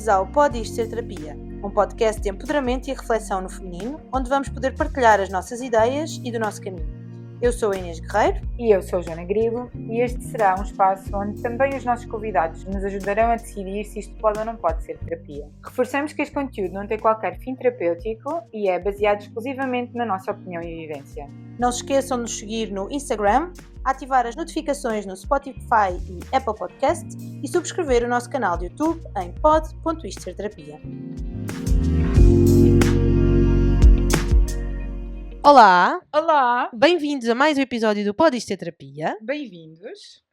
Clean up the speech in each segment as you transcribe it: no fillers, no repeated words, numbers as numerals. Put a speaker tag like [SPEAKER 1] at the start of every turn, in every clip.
[SPEAKER 1] Bem-vindos ao Pode Isto Ser Terapia, um podcast de empoderamento e reflexão no feminino, onde vamos poder partilhar as nossas ideias e do nosso caminho. Eu sou a Inês Guerreiro.
[SPEAKER 2] E eu sou a Joana Grilo, e este será um espaço onde também os nossos convidados nos ajudarão a decidir se isto pode ou não pode ser terapia. Reforçamos que este conteúdo não tem qualquer fim terapêutico e é baseado exclusivamente na nossa opinião e vivência.
[SPEAKER 1] Não se esqueçam de nos seguir no Instagram, ativar as notificações no Spotify e Apple Podcast e subscrever o nosso canal de YouTube em pod.istoserterapia. Olá!
[SPEAKER 2] Olá!
[SPEAKER 1] Bem-vindos a mais um episódio do Pode Isto Ser Terapia.
[SPEAKER 2] Bem-vindos!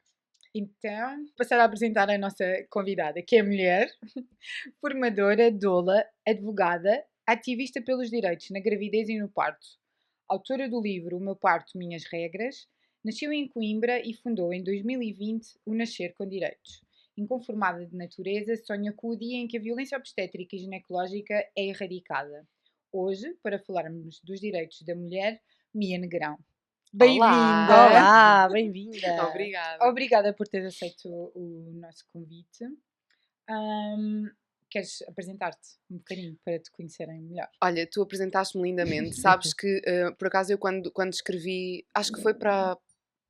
[SPEAKER 2] Então, passar a apresentar a nossa convidada, que é mulher, formadora, doula, advogada, ativista pelos direitos na gravidez e no parto, autora do livro O Meu Parto, Minhas Regras, nasceu em Coimbra e fundou em 2020 o Nascer com Direitos. Inconformada de natureza, sonha com o dia em que a violência obstétrica e ginecológica é erradicada. Hoje, para falarmos dos direitos da mulher, Mia Negrão. Bem-vinda!
[SPEAKER 1] Olá, bem-vinda!
[SPEAKER 3] Obrigada.
[SPEAKER 2] Obrigada por teres aceito o nosso convite. Queres apresentar-te um bocadinho para te conhecerem melhor?
[SPEAKER 3] Olha, tu apresentaste-me lindamente. Sabes que, por acaso, eu quando escrevi, acho que foi para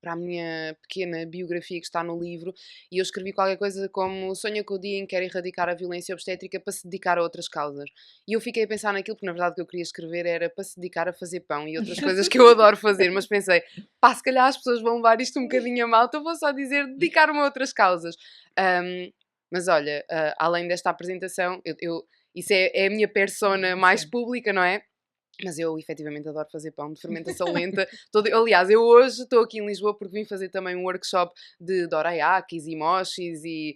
[SPEAKER 3] a minha pequena biografia que está no livro, e eu escrevi qualquer coisa como sonha com o dia em que quer erradicar a violência obstétrica para se dedicar a outras causas. E eu fiquei a pensar naquilo, porque na verdade o que eu queria escrever era para se dedicar a fazer pão e outras coisas que eu adoro fazer, mas pensei, pá, se calhar as pessoas vão levar isto um bocadinho a mal, então vou só dizer dedicar-me a outras causas. Mas olha, além desta apresentação, isso é a minha persona mais pública, não é? Mas eu efetivamente adoro fazer pão de fermentação lenta. Aliás, eu hoje estou aqui em Lisboa porque vim fazer também um workshop de dorayakis e mochis e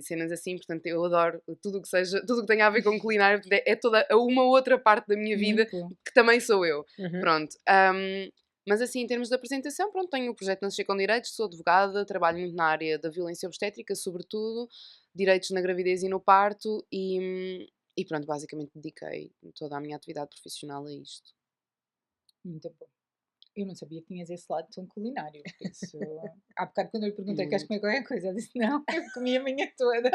[SPEAKER 3] cenas assim. Portanto, eu adoro tudo o que seja, tudo o que tenha a ver com culinária. É toda uma outra parte da minha vida que também sou eu. Pronto. Mas assim, em termos de apresentação, pronto, tenho o projeto Nascer com Direitos, sou advogada, trabalho muito na área da violência obstétrica, sobretudo, direitos na gravidez e no parto e pronto, basicamente dediquei toda a minha atividade profissional a isto.
[SPEAKER 2] Muito bom. Eu não sabia que tinhas esse lado tão culinário. Por isso, há bocado quando eu lhe perguntei queres comer qualquer coisa, eu disse não, eu comi a minha toda.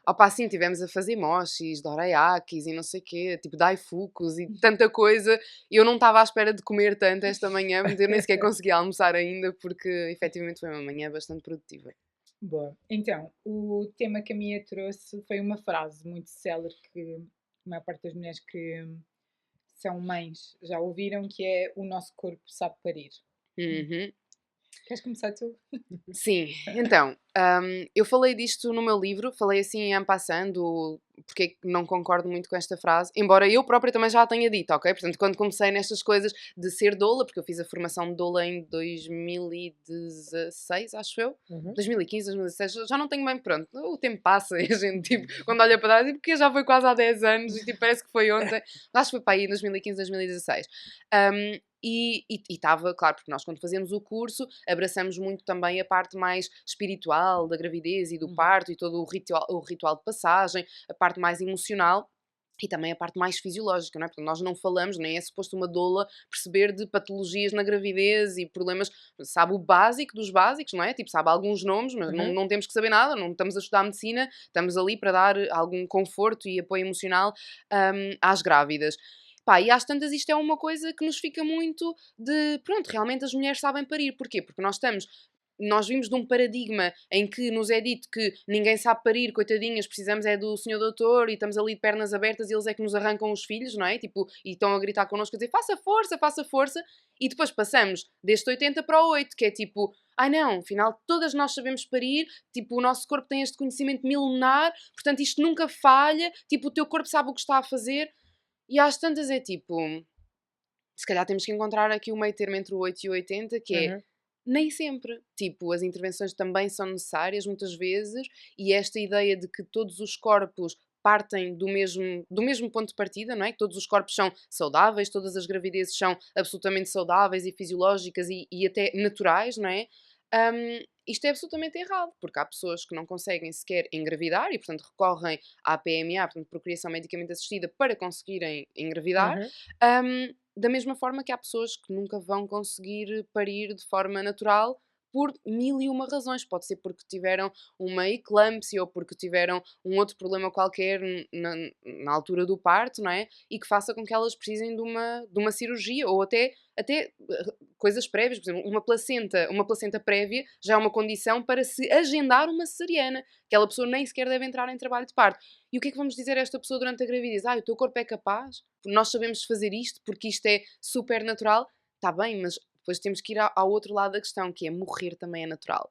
[SPEAKER 3] Opa, sim, tivemos a fazer mochis, dorayakis e não sei o quê, tipo daifukus e tanta coisa. Eu não estava à espera de comer tanto esta manhã, mas eu nem sequer consegui almoçar ainda porque efetivamente foi uma manhã bastante produtiva.
[SPEAKER 2] Boa. Então, o tema que a Mia trouxe foi uma frase muito célere que a maior parte das mulheres que são mães já ouviram, que é o nosso corpo sabe parir. Queres começar tu?
[SPEAKER 3] Sim, então, eu falei disto no meu livro, falei assim en passant, porque é que não concordo muito com esta frase, embora eu própria também já a tenha dito, ok? Portanto, quando comecei nestas coisas de ser doula, porque eu fiz a formação de doula em 2016, acho eu, 2015, 2016, já não tenho bem, pronto, o tempo passa e a gente, tipo, quando olha para trás, porque já foi quase há 10 anos e tipo, parece que foi ontem, acho que foi para aí em 2015, 2016. E estava, claro, porque nós quando fazemos o curso abraçamos muito também a parte mais espiritual da gravidez e do parto e todo o ritual de passagem, a parte mais emocional e também a parte mais fisiológica, não é? Porque nós não falamos, nem é suposto uma doula perceber de patologias na gravidez e problemas, sabe o básico dos básicos, não é? Tipo, sabe alguns nomes, mas não temos que saber nada, não estamos a estudar medicina, estamos ali para dar algum conforto e apoio emocional às grávidas. Pá, e às tantas isto é uma coisa que nos fica muito de, pronto, realmente as mulheres sabem parir. Porquê? Porque nós vimos de um paradigma em que nos é dito que ninguém sabe parir, coitadinhas, precisamos é do senhor doutor e estamos ali de pernas abertas e eles é que nos arrancam os filhos, não é? Tipo, e estão a gritar connosco a dizer faça força, e depois passamos deste 80 para o 8, que é tipo, ai não, afinal todas nós sabemos parir, tipo, o nosso corpo tem este conhecimento milenar, portanto isto nunca falha, tipo, o teu corpo sabe o que está a fazer. E às tantas é tipo, se calhar temos que encontrar aqui o meio termo entre o 8 e o 80, que é nem sempre. Tipo, as intervenções também são necessárias muitas vezes e esta ideia de que todos os corpos partem do mesmo ponto de partida, não é? Que todos os corpos são saudáveis, todas as gravidezes são absolutamente saudáveis e fisiológicas e até naturais, não é? Isto é absolutamente errado, porque há pessoas que não conseguem sequer engravidar e, portanto, recorrem à PMA, portanto, procriação medicamente assistida, para conseguirem engravidar. Da mesma forma que há pessoas que nunca vão conseguir parir de forma natural por mil e uma razões. Pode ser porque tiveram uma eclâmpsia ou porque tiveram um outro problema qualquer na altura do parto, não é? E que faça com que elas precisem de uma cirurgia ou até coisas prévias. Por exemplo, uma placenta prévia já é uma condição para se agendar uma cesariana. Aquela pessoa nem sequer deve entrar em trabalho de parto. E o que é que vamos dizer a esta pessoa durante a gravidez? O teu corpo é capaz? Nós sabemos fazer isto porque isto é super natural. Está bem, mas depois temos que ir ao outro lado da questão, que é morrer também é natural.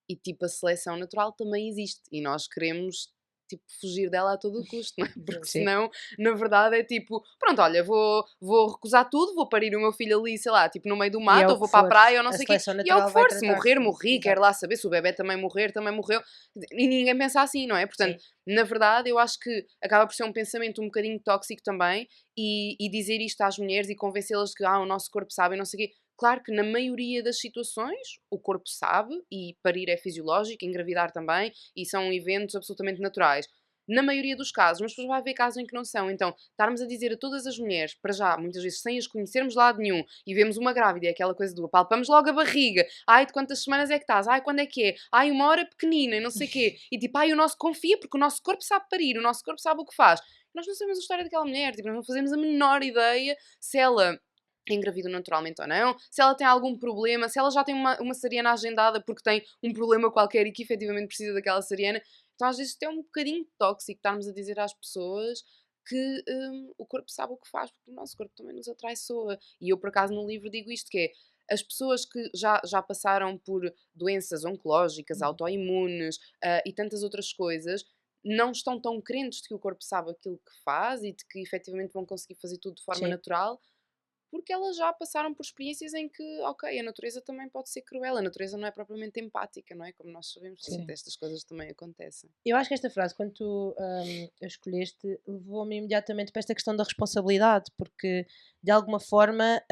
[SPEAKER 3] E tipo, a seleção natural também existe. E nós queremos tipo, fugir dela a todo o custo, não é? Porque
[SPEAKER 4] Sim.
[SPEAKER 3] senão, na verdade, é tipo, pronto, olha, vou recusar tudo, vou parir o meu filho ali, sei lá, tipo no meio do
[SPEAKER 4] E é
[SPEAKER 3] mato,
[SPEAKER 4] o
[SPEAKER 3] ou vou
[SPEAKER 4] que
[SPEAKER 3] para a
[SPEAKER 4] for.
[SPEAKER 3] praia, ou não
[SPEAKER 4] A
[SPEAKER 3] sei o quê.
[SPEAKER 4] seleção
[SPEAKER 3] E é o que
[SPEAKER 4] natural vai
[SPEAKER 3] for, se
[SPEAKER 4] tratar.
[SPEAKER 3] morrer, morri,
[SPEAKER 4] Exato.
[SPEAKER 3] quero lá saber, se o bebê também morrer, também morreu. E ninguém pensa assim, não é? Portanto, na verdade, eu acho que acaba por ser um pensamento um bocadinho tóxico também, e dizer isto às mulheres e convencê-las de que o nosso corpo sabe e não sei o quê. Claro que na maioria das situações o corpo sabe, e parir é fisiológico, engravidar também, e são eventos absolutamente naturais. Na maioria dos casos, mas depois vai haver casos em que não são. Então, estarmos a dizer a todas as mulheres, para já, muitas vezes sem as conhecermos de lado nenhum, e vemos uma grávida, é aquela coisa do apalpamos logo a barriga, de quantas semanas é que estás, quando é que é, uma hora pequenina e não sei o quê, e tipo, o nosso confia porque o nosso corpo sabe parir, o nosso corpo sabe o que faz. Nós não sabemos a história daquela mulher, tipo, nós não fazemos a menor ideia se ela engravidou naturalmente ou não, se ela tem algum problema, se ela já tem uma cesariana agendada porque tem um problema qualquer e que efetivamente precisa daquela cesariana. Então às vezes é um bocadinho tóxico estarmos a dizer às pessoas que o corpo sabe o que faz, porque o nosso corpo também nos atraiçoa. E eu por acaso no livro digo isto, que é, as pessoas que já passaram por doenças oncológicas, autoimunes e tantas outras coisas, não estão tão crentes de que o corpo sabe aquilo que faz e de que efetivamente vão conseguir fazer tudo de forma
[SPEAKER 4] Sim.
[SPEAKER 3] natural, porque elas já passaram por experiências em que, ok, a natureza também pode ser cruel, a natureza não é propriamente empática, não é? Como nós sabemos,
[SPEAKER 2] Sim.
[SPEAKER 3] portanto, estas coisas também acontecem.
[SPEAKER 4] Eu acho que esta frase, quando tu a escolheste, levou-me imediatamente para esta questão da responsabilidade, porque de alguma forma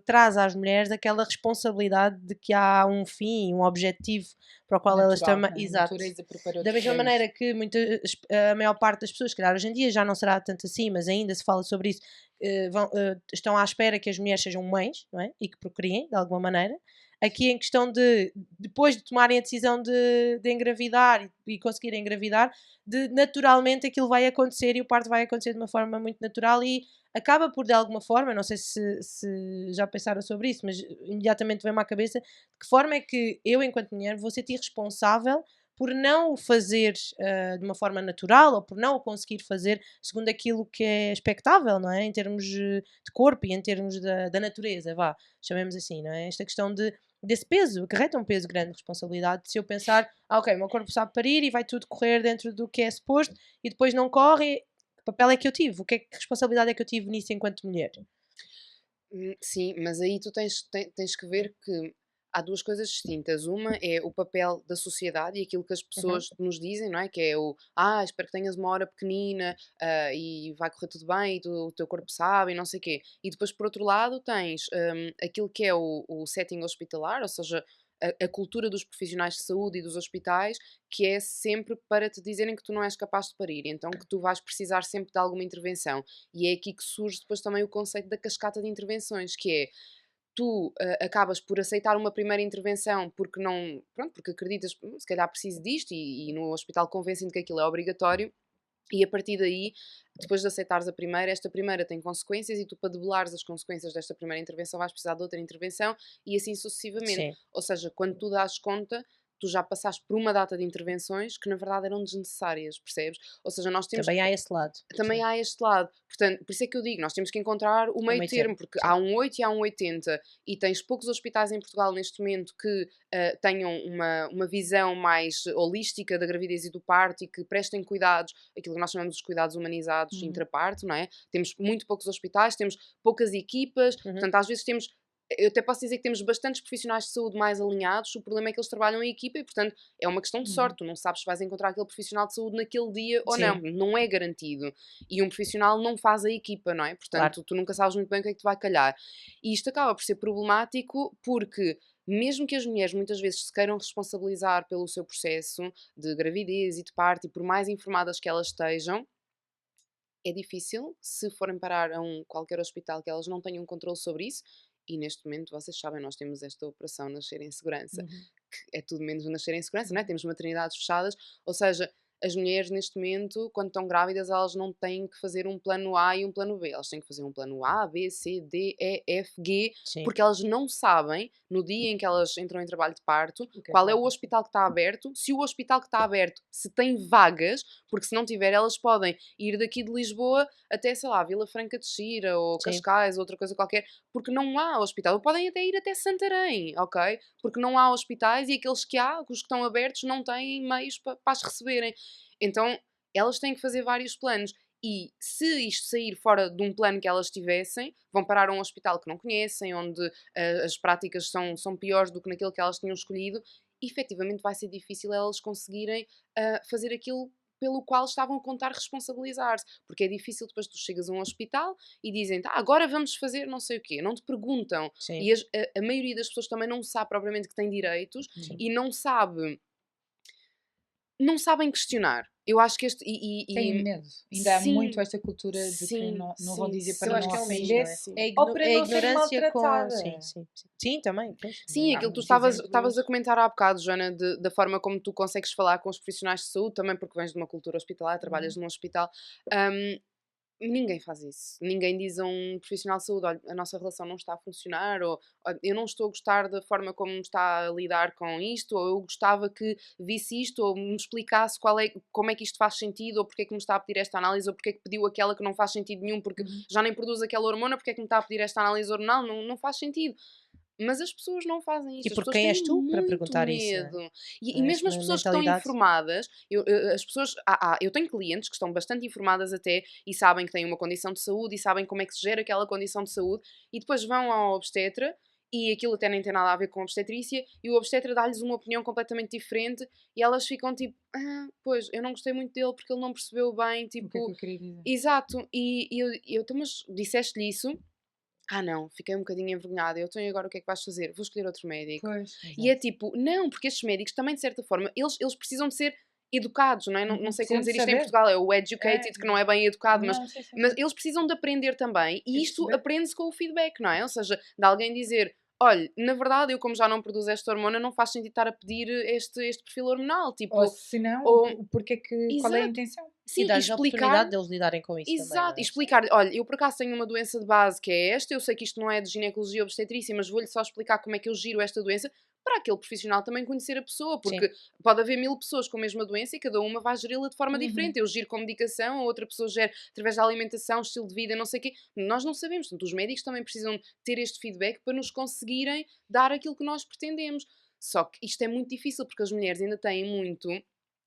[SPEAKER 4] traz às mulheres aquela responsabilidade de que há um fim, um objetivo para o qual elas
[SPEAKER 2] Natural,
[SPEAKER 4] também.
[SPEAKER 2] não é? A
[SPEAKER 4] Exato.
[SPEAKER 2] natureza preparou-te
[SPEAKER 4] Da mesma
[SPEAKER 2] para
[SPEAKER 4] maneira
[SPEAKER 2] isso.
[SPEAKER 4] que a maior parte das pessoas, se calhar hoje em dia já não será tanto assim, mas ainda se fala sobre isso, estão à espera que as mulheres sejam mães, não é? E que procriem de alguma maneira. Aqui em questão de, depois de tomarem a decisão de engravidar e conseguirem engravidar, naturalmente aquilo vai acontecer e o parto vai acontecer de uma forma muito natural e acaba por, de alguma forma, não sei se já pensaram sobre isso, mas imediatamente vem-me à cabeça, de que forma é que eu, enquanto mulher, vou sentir responsável por não o fazer de uma forma natural ou por não o conseguir fazer segundo aquilo que é expectável, não é? Em termos de corpo e em termos da natureza, vá, chamemos assim, não é? Esta questão desse peso, acarreta um peso grande de responsabilidade. Se eu pensar, ok, o meu corpo sabe parir e vai tudo correr dentro do que é suposto e depois não corre, que papel é que eu tive? Que responsabilidade é que eu tive nisso enquanto mulher?
[SPEAKER 3] Sim, mas aí tu tens que ver que há duas coisas distintas. Uma é o papel da sociedade e aquilo que as pessoas nos dizem, não é? Que é espero que tenhas uma hora pequenina e vai correr tudo bem e o teu corpo sabe e não sei o quê. E depois, por outro lado, tens aquilo que é o setting hospitalar, ou seja, a cultura dos profissionais de saúde e dos hospitais, que é sempre para te dizerem que tu não és capaz de parir, então que tu vais precisar sempre de alguma intervenção. E é aqui que surge depois também o conceito da cascata de intervenções, que é tu acabas por aceitar uma primeira intervenção porque não, pronto, porque acreditas, se calhar preciso disto e no hospital convencem-te que aquilo é obrigatório. E a partir daí, depois de aceitares a primeira, esta primeira tem consequências e tu, para debelares as consequências desta primeira intervenção, vais precisar de outra intervenção e assim sucessivamente.
[SPEAKER 4] Sim.
[SPEAKER 3] Ou seja, quando tu dás conta, tu já passaste por uma data de intervenções que na verdade eram desnecessárias, percebes? Ou seja, nós temos
[SPEAKER 4] Também há esse lado.
[SPEAKER 3] também
[SPEAKER 4] Sim.
[SPEAKER 3] há este lado. Portanto, por isso é que eu digo, nós temos que encontrar o meio termo, porque
[SPEAKER 4] sim.
[SPEAKER 3] há um 8 e há um 80, e tens poucos hospitais em Portugal neste momento que tenham uma visão mais holística da gravidez e do parto e que prestem cuidados, aquilo que nós chamamos de cuidados humanizados intraparto, não é? Temos muito poucos hospitais, temos poucas equipas, portanto, às vezes eu até posso dizer que temos bastantes profissionais de saúde mais alinhados, o problema é que eles trabalham em equipa e, portanto, é uma questão de sorte. Tu não sabes se vais encontrar aquele profissional de saúde naquele dia ou não.
[SPEAKER 4] Sim.
[SPEAKER 3] Não é garantido. E um profissional não faz a equipa, não é? Portanto,
[SPEAKER 4] Claro.
[SPEAKER 3] tu nunca sabes muito bem o que é que te vai calhar. E isto acaba por ser problemático porque, mesmo que as mulheres muitas vezes se queiram responsabilizar pelo seu processo de gravidez e de parto, e por mais informadas que elas estejam, é difícil, se forem parar a qualquer hospital, que elas não tenham controle sobre isso. E neste momento, vocês sabem, nós temos esta operação Nascer em Segurança,
[SPEAKER 4] Uhum.
[SPEAKER 3] que é tudo menos o nascer em segurança, não é? Temos maternidades fechadas, ou seja, as mulheres neste momento, quando estão grávidas, elas não têm que fazer um plano A e um plano B, elas têm que fazer um plano A, B, C, D, E, F, G,
[SPEAKER 4] Sim.
[SPEAKER 3] porque elas não sabem, no dia em que elas entram em trabalho de parto,
[SPEAKER 2] O que é
[SPEAKER 3] qual
[SPEAKER 2] que
[SPEAKER 3] é o
[SPEAKER 2] vai
[SPEAKER 3] hospital que está aberto, se o hospital que está aberto, se tem vagas, porque se não tiver, elas podem ir daqui de Lisboa até, sei lá, Vila Franca de Xira, ou
[SPEAKER 4] Sim.
[SPEAKER 3] Cascais, ou outra coisa qualquer, porque não há hospital. Ou podem até ir até Santarém, ok? Porque não há hospitais e aqueles que há, os que estão abertos, não têm meios para as receberem. Então, elas têm que fazer vários planos. E se isto sair fora de um plano que elas tivessem, vão parar a um hospital que não conhecem, onde as práticas são piores do que naquilo que elas tinham escolhido, e efetivamente vai ser difícil elas conseguirem fazer aquilo pelo qual estavam a contar responsabilizar-se. Porque é difícil depois tu chegas a um hospital e dizem, agora vamos fazer não sei o quê. Não te perguntam.
[SPEAKER 4] Sim.
[SPEAKER 3] E a maioria das pessoas também não sabe propriamente que tem direitos
[SPEAKER 2] Sim.
[SPEAKER 3] e não sabem questionar. Eu acho que este.
[SPEAKER 2] Têm medo. Ainda há
[SPEAKER 3] Sim,
[SPEAKER 2] muito esta cultura de que
[SPEAKER 3] sim,
[SPEAKER 2] não vão
[SPEAKER 3] sim,
[SPEAKER 2] dizer
[SPEAKER 3] sim,
[SPEAKER 2] para
[SPEAKER 4] Eu acho
[SPEAKER 2] não
[SPEAKER 4] que é um misto,
[SPEAKER 2] ofender.
[SPEAKER 4] não é?
[SPEAKER 3] sim.
[SPEAKER 2] Ou para
[SPEAKER 4] É
[SPEAKER 2] não ser
[SPEAKER 4] ignorância com...
[SPEAKER 2] maltratada.
[SPEAKER 4] Sim, também. Pois.
[SPEAKER 3] Sim,
[SPEAKER 2] Há
[SPEAKER 3] aquilo que tu
[SPEAKER 2] muitos
[SPEAKER 3] estavas
[SPEAKER 2] exemplos.
[SPEAKER 3] a comentar há bocado, Joana, da forma como tu consegues falar com os profissionais de saúde, também porque vens de uma cultura hospitalar, trabalhas num hospital. Ninguém faz isso. Ninguém diz a um profissional de saúde, olha, a nossa relação não está a funcionar, ou eu não estou a gostar da forma como está a lidar com isto, ou eu gostava que visse isto, ou me explicasse como é que isto faz sentido, ou porque é que me está a pedir esta análise, ou porque é que pediu aquela que não faz sentido nenhum, porque já nem produz aquela hormona, porque é que me está a pedir esta análise hormonal, não faz sentido. Mas as pessoas não fazem isto,
[SPEAKER 4] E
[SPEAKER 3] as
[SPEAKER 4] por
[SPEAKER 3] pessoas
[SPEAKER 4] quem és
[SPEAKER 3] têm
[SPEAKER 4] tu para
[SPEAKER 3] muito
[SPEAKER 4] perguntar isso, não é?
[SPEAKER 3] medo. E mesmo as
[SPEAKER 4] Esta
[SPEAKER 3] pessoas que estão
[SPEAKER 4] mentalidade.
[SPEAKER 3] informadas, as pessoas, eu tenho clientes que estão bastante informadas até e sabem que têm uma condição de saúde e sabem como é que se gera aquela condição de saúde e depois vão ao obstetra e aquilo até nem tem nada a ver com a obstetrícia e o obstetra dá-lhes uma opinião completamente diferente e elas ficam tipo, pois, eu não gostei muito dele porque ele não percebeu bem,
[SPEAKER 2] O que é que
[SPEAKER 3] tipo,
[SPEAKER 2] eu queria dizer?
[SPEAKER 3] exato, e eu então, mas disseste-lhe isso? Não, fiquei um bocadinho envergonhada. Então, e agora o que é que vais fazer? Vou escolher outro médico.
[SPEAKER 2] Pois,
[SPEAKER 3] E é
[SPEAKER 2] exato.
[SPEAKER 3] tipo, não, porque estes médicos também, de certa forma, eles precisam de ser educados, não é? Não sei como
[SPEAKER 2] Precisam de
[SPEAKER 3] dizer isto em
[SPEAKER 2] saber.
[SPEAKER 3] Portugal, é o educated, que não é bem educado, mas,
[SPEAKER 2] Não, sim, sim,
[SPEAKER 3] mas
[SPEAKER 2] sim.
[SPEAKER 3] eles precisam de aprender também. E
[SPEAKER 2] E
[SPEAKER 3] isto
[SPEAKER 2] perceber.
[SPEAKER 3] aprende-se com o feedback, não é? Ou seja, de alguém dizer, olha, na verdade, eu como já não produzo esta hormona, não faz sentido estar a pedir este perfil hormonal. Tipo,
[SPEAKER 2] Ou se não,
[SPEAKER 3] ou,
[SPEAKER 2] porque é que, qual é a
[SPEAKER 3] exato,
[SPEAKER 2] intenção?
[SPEAKER 4] E
[SPEAKER 3] sim, e
[SPEAKER 4] dar-lhes a
[SPEAKER 3] explicar.
[SPEAKER 4] oportunidade deles lidarem com isso também,
[SPEAKER 3] Exato,
[SPEAKER 4] não
[SPEAKER 3] e
[SPEAKER 4] é?
[SPEAKER 3] explicar-lhe, olha, eu por acaso tenho uma doença de base que é esta, eu sei que isto não é de ginecologia ou obstetrícia, mas vou-lhe só explicar como é que eu giro esta doença, para aquele profissional também conhecer a pessoa, porque pode haver 1000 pessoas com a mesma doença e cada uma vai geri-la de forma diferente. Eu giro com medicação, a outra pessoa gera através da alimentação, estilo de vida, não sei o quê. Nós não sabemos, portanto, os médicos também precisam ter este feedback para nos conseguirem dar aquilo que nós pretendemos. Só que isto é muito difícil, porque as mulheres ainda têm muito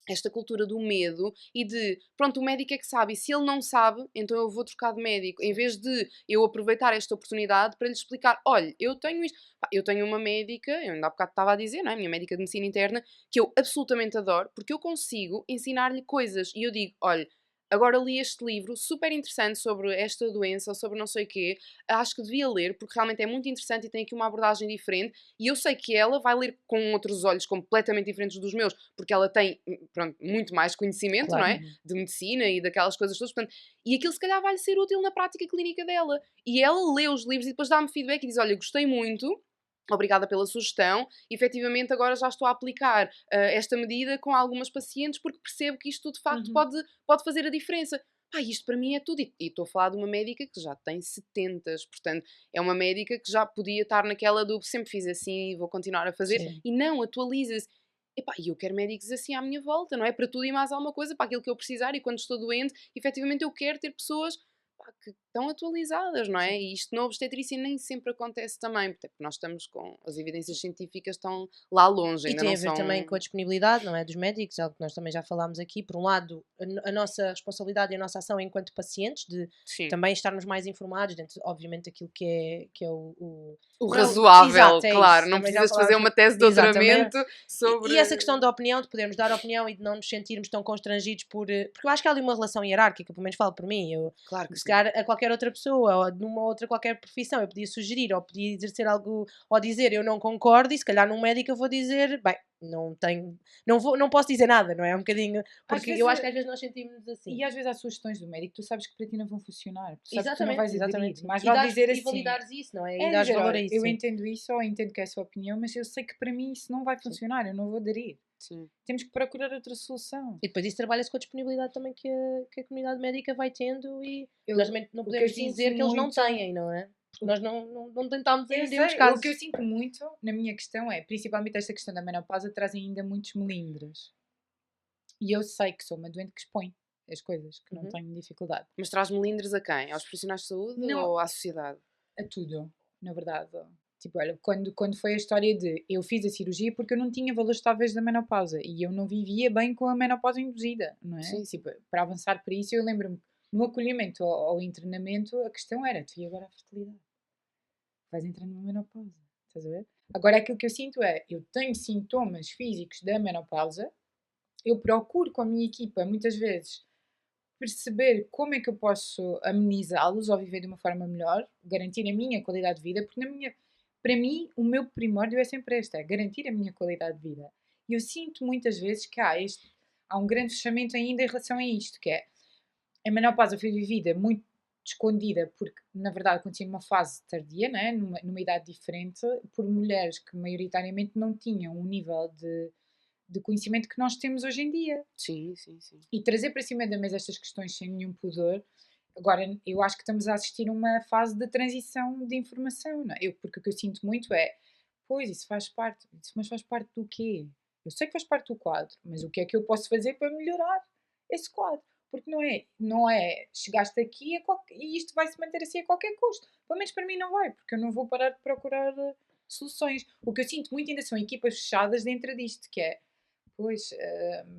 [SPEAKER 3] esta cultura do medo e de, pronto, o médico é que sabe, e se ele não sabe, então eu vou trocar de médico, em vez de eu aproveitar esta oportunidade para lhe explicar, olha, eu tenho isto, eu tenho uma médica, eu ainda há bocado estava a dizer, não é? A minha médica de medicina interna, que eu absolutamente adoro, porque eu consigo ensinar-lhe coisas, e eu digo, olha, agora li este livro super interessante sobre esta doença, sobre não sei o quê, acho que devia ler, porque realmente é muito interessante e tem aqui uma abordagem diferente, e eu sei que ela vai ler com outros olhos completamente diferentes dos meus, porque ela tem, pronto, muito mais conhecimento,
[SPEAKER 4] Claro.
[SPEAKER 3] não é? De medicina e daquelas coisas todas, portanto, e aquilo se calhar vai-lhe ser útil na prática clínica dela. E ela lê os livros e depois dá-me feedback e diz, olha, gostei muito, obrigada pela sugestão, efetivamente agora já estou a aplicar esta medida com algumas pacientes porque percebo que isto de facto pode fazer a diferença. Isto para mim é tudo. E estou a falar de uma médica que já tem 70, portanto, é uma médica que já podia estar naquela do sempre fiz assim e vou continuar a fazer.
[SPEAKER 4] Sim.
[SPEAKER 3] E não, atualiza-se. E eu quero médicos assim à minha volta, não é? Para tudo e mais alguma coisa, para aquilo que eu precisar. E quando estou doente, efetivamente eu quero ter pessoas que estão atualizadas, não é? E isto na obstetrícia nem sempre acontece também, porque nós estamos com as evidências científicas estão lá longe,
[SPEAKER 4] E
[SPEAKER 3] ainda
[SPEAKER 4] tem
[SPEAKER 3] não
[SPEAKER 4] a ver
[SPEAKER 3] são...
[SPEAKER 4] também com a disponibilidade, não é, dos médicos, algo que nós também já falámos aqui. Por um lado, a nossa responsabilidade e a nossa ação enquanto pacientes, de
[SPEAKER 3] Sim.
[SPEAKER 4] também estarmos mais informados dentro, obviamente, daquilo que é
[SPEAKER 3] O
[SPEAKER 4] não,
[SPEAKER 3] razoável,
[SPEAKER 4] exato, é
[SPEAKER 3] claro.
[SPEAKER 4] isso.
[SPEAKER 3] Não
[SPEAKER 4] Também já
[SPEAKER 3] precisas fazer
[SPEAKER 4] falámos
[SPEAKER 3] uma tese de doutoramento sobre...
[SPEAKER 4] E essa questão da opinião, de podermos dar opinião e de não nos sentirmos tão constrangidos porque eu acho que há ali uma relação hierárquica, pelo menos falo por mim.
[SPEAKER 3] Claro que
[SPEAKER 4] Se
[SPEAKER 3] sim.
[SPEAKER 4] calhar a qualquer outra pessoa ou numa outra qualquer profissão eu podia sugerir ou podia exercer algo ou dizer eu não concordo, e se calhar num médico eu vou dizer, bem, não posso dizer nada, não é? É um bocadinho, porque
[SPEAKER 2] vezes
[SPEAKER 4] eu acho que às vezes nós sentimos assim.
[SPEAKER 2] E às vezes há sugestões do médico, tu sabes que para ti não vão funcionar. Tu sabes que tu não
[SPEAKER 4] Exatamente,
[SPEAKER 2] vais aderir.
[SPEAKER 4] exatamente.
[SPEAKER 2] Mais
[SPEAKER 4] E,
[SPEAKER 2] vale
[SPEAKER 4] dás,
[SPEAKER 2] dizer
[SPEAKER 4] e
[SPEAKER 2] assim.
[SPEAKER 4] validares isso, não é? E
[SPEAKER 2] É
[SPEAKER 4] dares
[SPEAKER 2] dizer,
[SPEAKER 4] valor a
[SPEAKER 2] olha,
[SPEAKER 4] isso.
[SPEAKER 2] eu
[SPEAKER 4] sim.
[SPEAKER 2] entendo isso ou entendo que é a sua opinião, mas eu sei que para mim isso não vai funcionar, eu não vou aderir.
[SPEAKER 3] Sim.
[SPEAKER 2] Temos que procurar outra solução.
[SPEAKER 4] E depois isso trabalha-se com a disponibilidade também que a comunidade médica vai tendo e
[SPEAKER 2] Eu-
[SPEAKER 4] nós também não
[SPEAKER 2] o que
[SPEAKER 4] podemos
[SPEAKER 2] eu sinto
[SPEAKER 4] dizer que eles não
[SPEAKER 2] muito-
[SPEAKER 4] têm, não é? Porque nós não tentámos
[SPEAKER 2] Eu
[SPEAKER 4] em nenhum
[SPEAKER 2] sei,
[SPEAKER 4] casos.
[SPEAKER 2] o que eu sinto muito na minha questão é, principalmente esta questão da menopausa, traz ainda muitos melindres. E eu sei que sou uma doente que expõe as coisas, que não tenho dificuldade.
[SPEAKER 3] Mas traz melindres a quem? Aos profissionais de saúde
[SPEAKER 2] Não.
[SPEAKER 3] ou à sociedade?
[SPEAKER 2] A tudo, na verdade. Tipo, olha, quando foi a história de eu fiz a cirurgia porque eu não tinha valores estáveis da menopausa e eu não vivia bem com a menopausa induzida, não é?
[SPEAKER 3] Sim.
[SPEAKER 2] Tipo, para avançar para isso, eu lembro-me, no acolhimento ao internamento, a questão era, tu e agora a fertilidade? Vais entrar numa menopausa, estás a ver? Agora, aquilo que eu sinto é, eu tenho sintomas físicos da menopausa, eu procuro com a minha equipa, muitas vezes, perceber como é que eu posso amenizá-los ou viver de uma forma melhor, garantir a minha qualidade de vida, porque para mim, o meu primórdio é sempre este, é garantir a minha qualidade de vida. E eu sinto muitas vezes que há um grande fechamento ainda em relação a isto, que é, a menopausa foi vivida muito escondida, porque na verdade acontecia numa fase tardia, né? numa idade diferente, por mulheres que maioritariamente não tinham um nível de conhecimento que nós temos hoje em dia.
[SPEAKER 3] Sim.
[SPEAKER 2] E trazer para cima da mesa estas questões sem nenhum pudor. Agora, eu acho que estamos a assistir a uma fase de transição de informação, não é? Porque o que eu sinto muito é, pois, isso faz parte. Mas faz parte do quê? Eu sei que faz parte do quadro, mas o que é que eu posso fazer para melhorar esse quadro? Porque não é chegaste aqui e isto vai se manter assim a qualquer custo. Pelo menos para mim não vai, porque eu não vou parar de procurar soluções. O que eu sinto muito ainda são equipas fechadas dentro disto, que é, pois,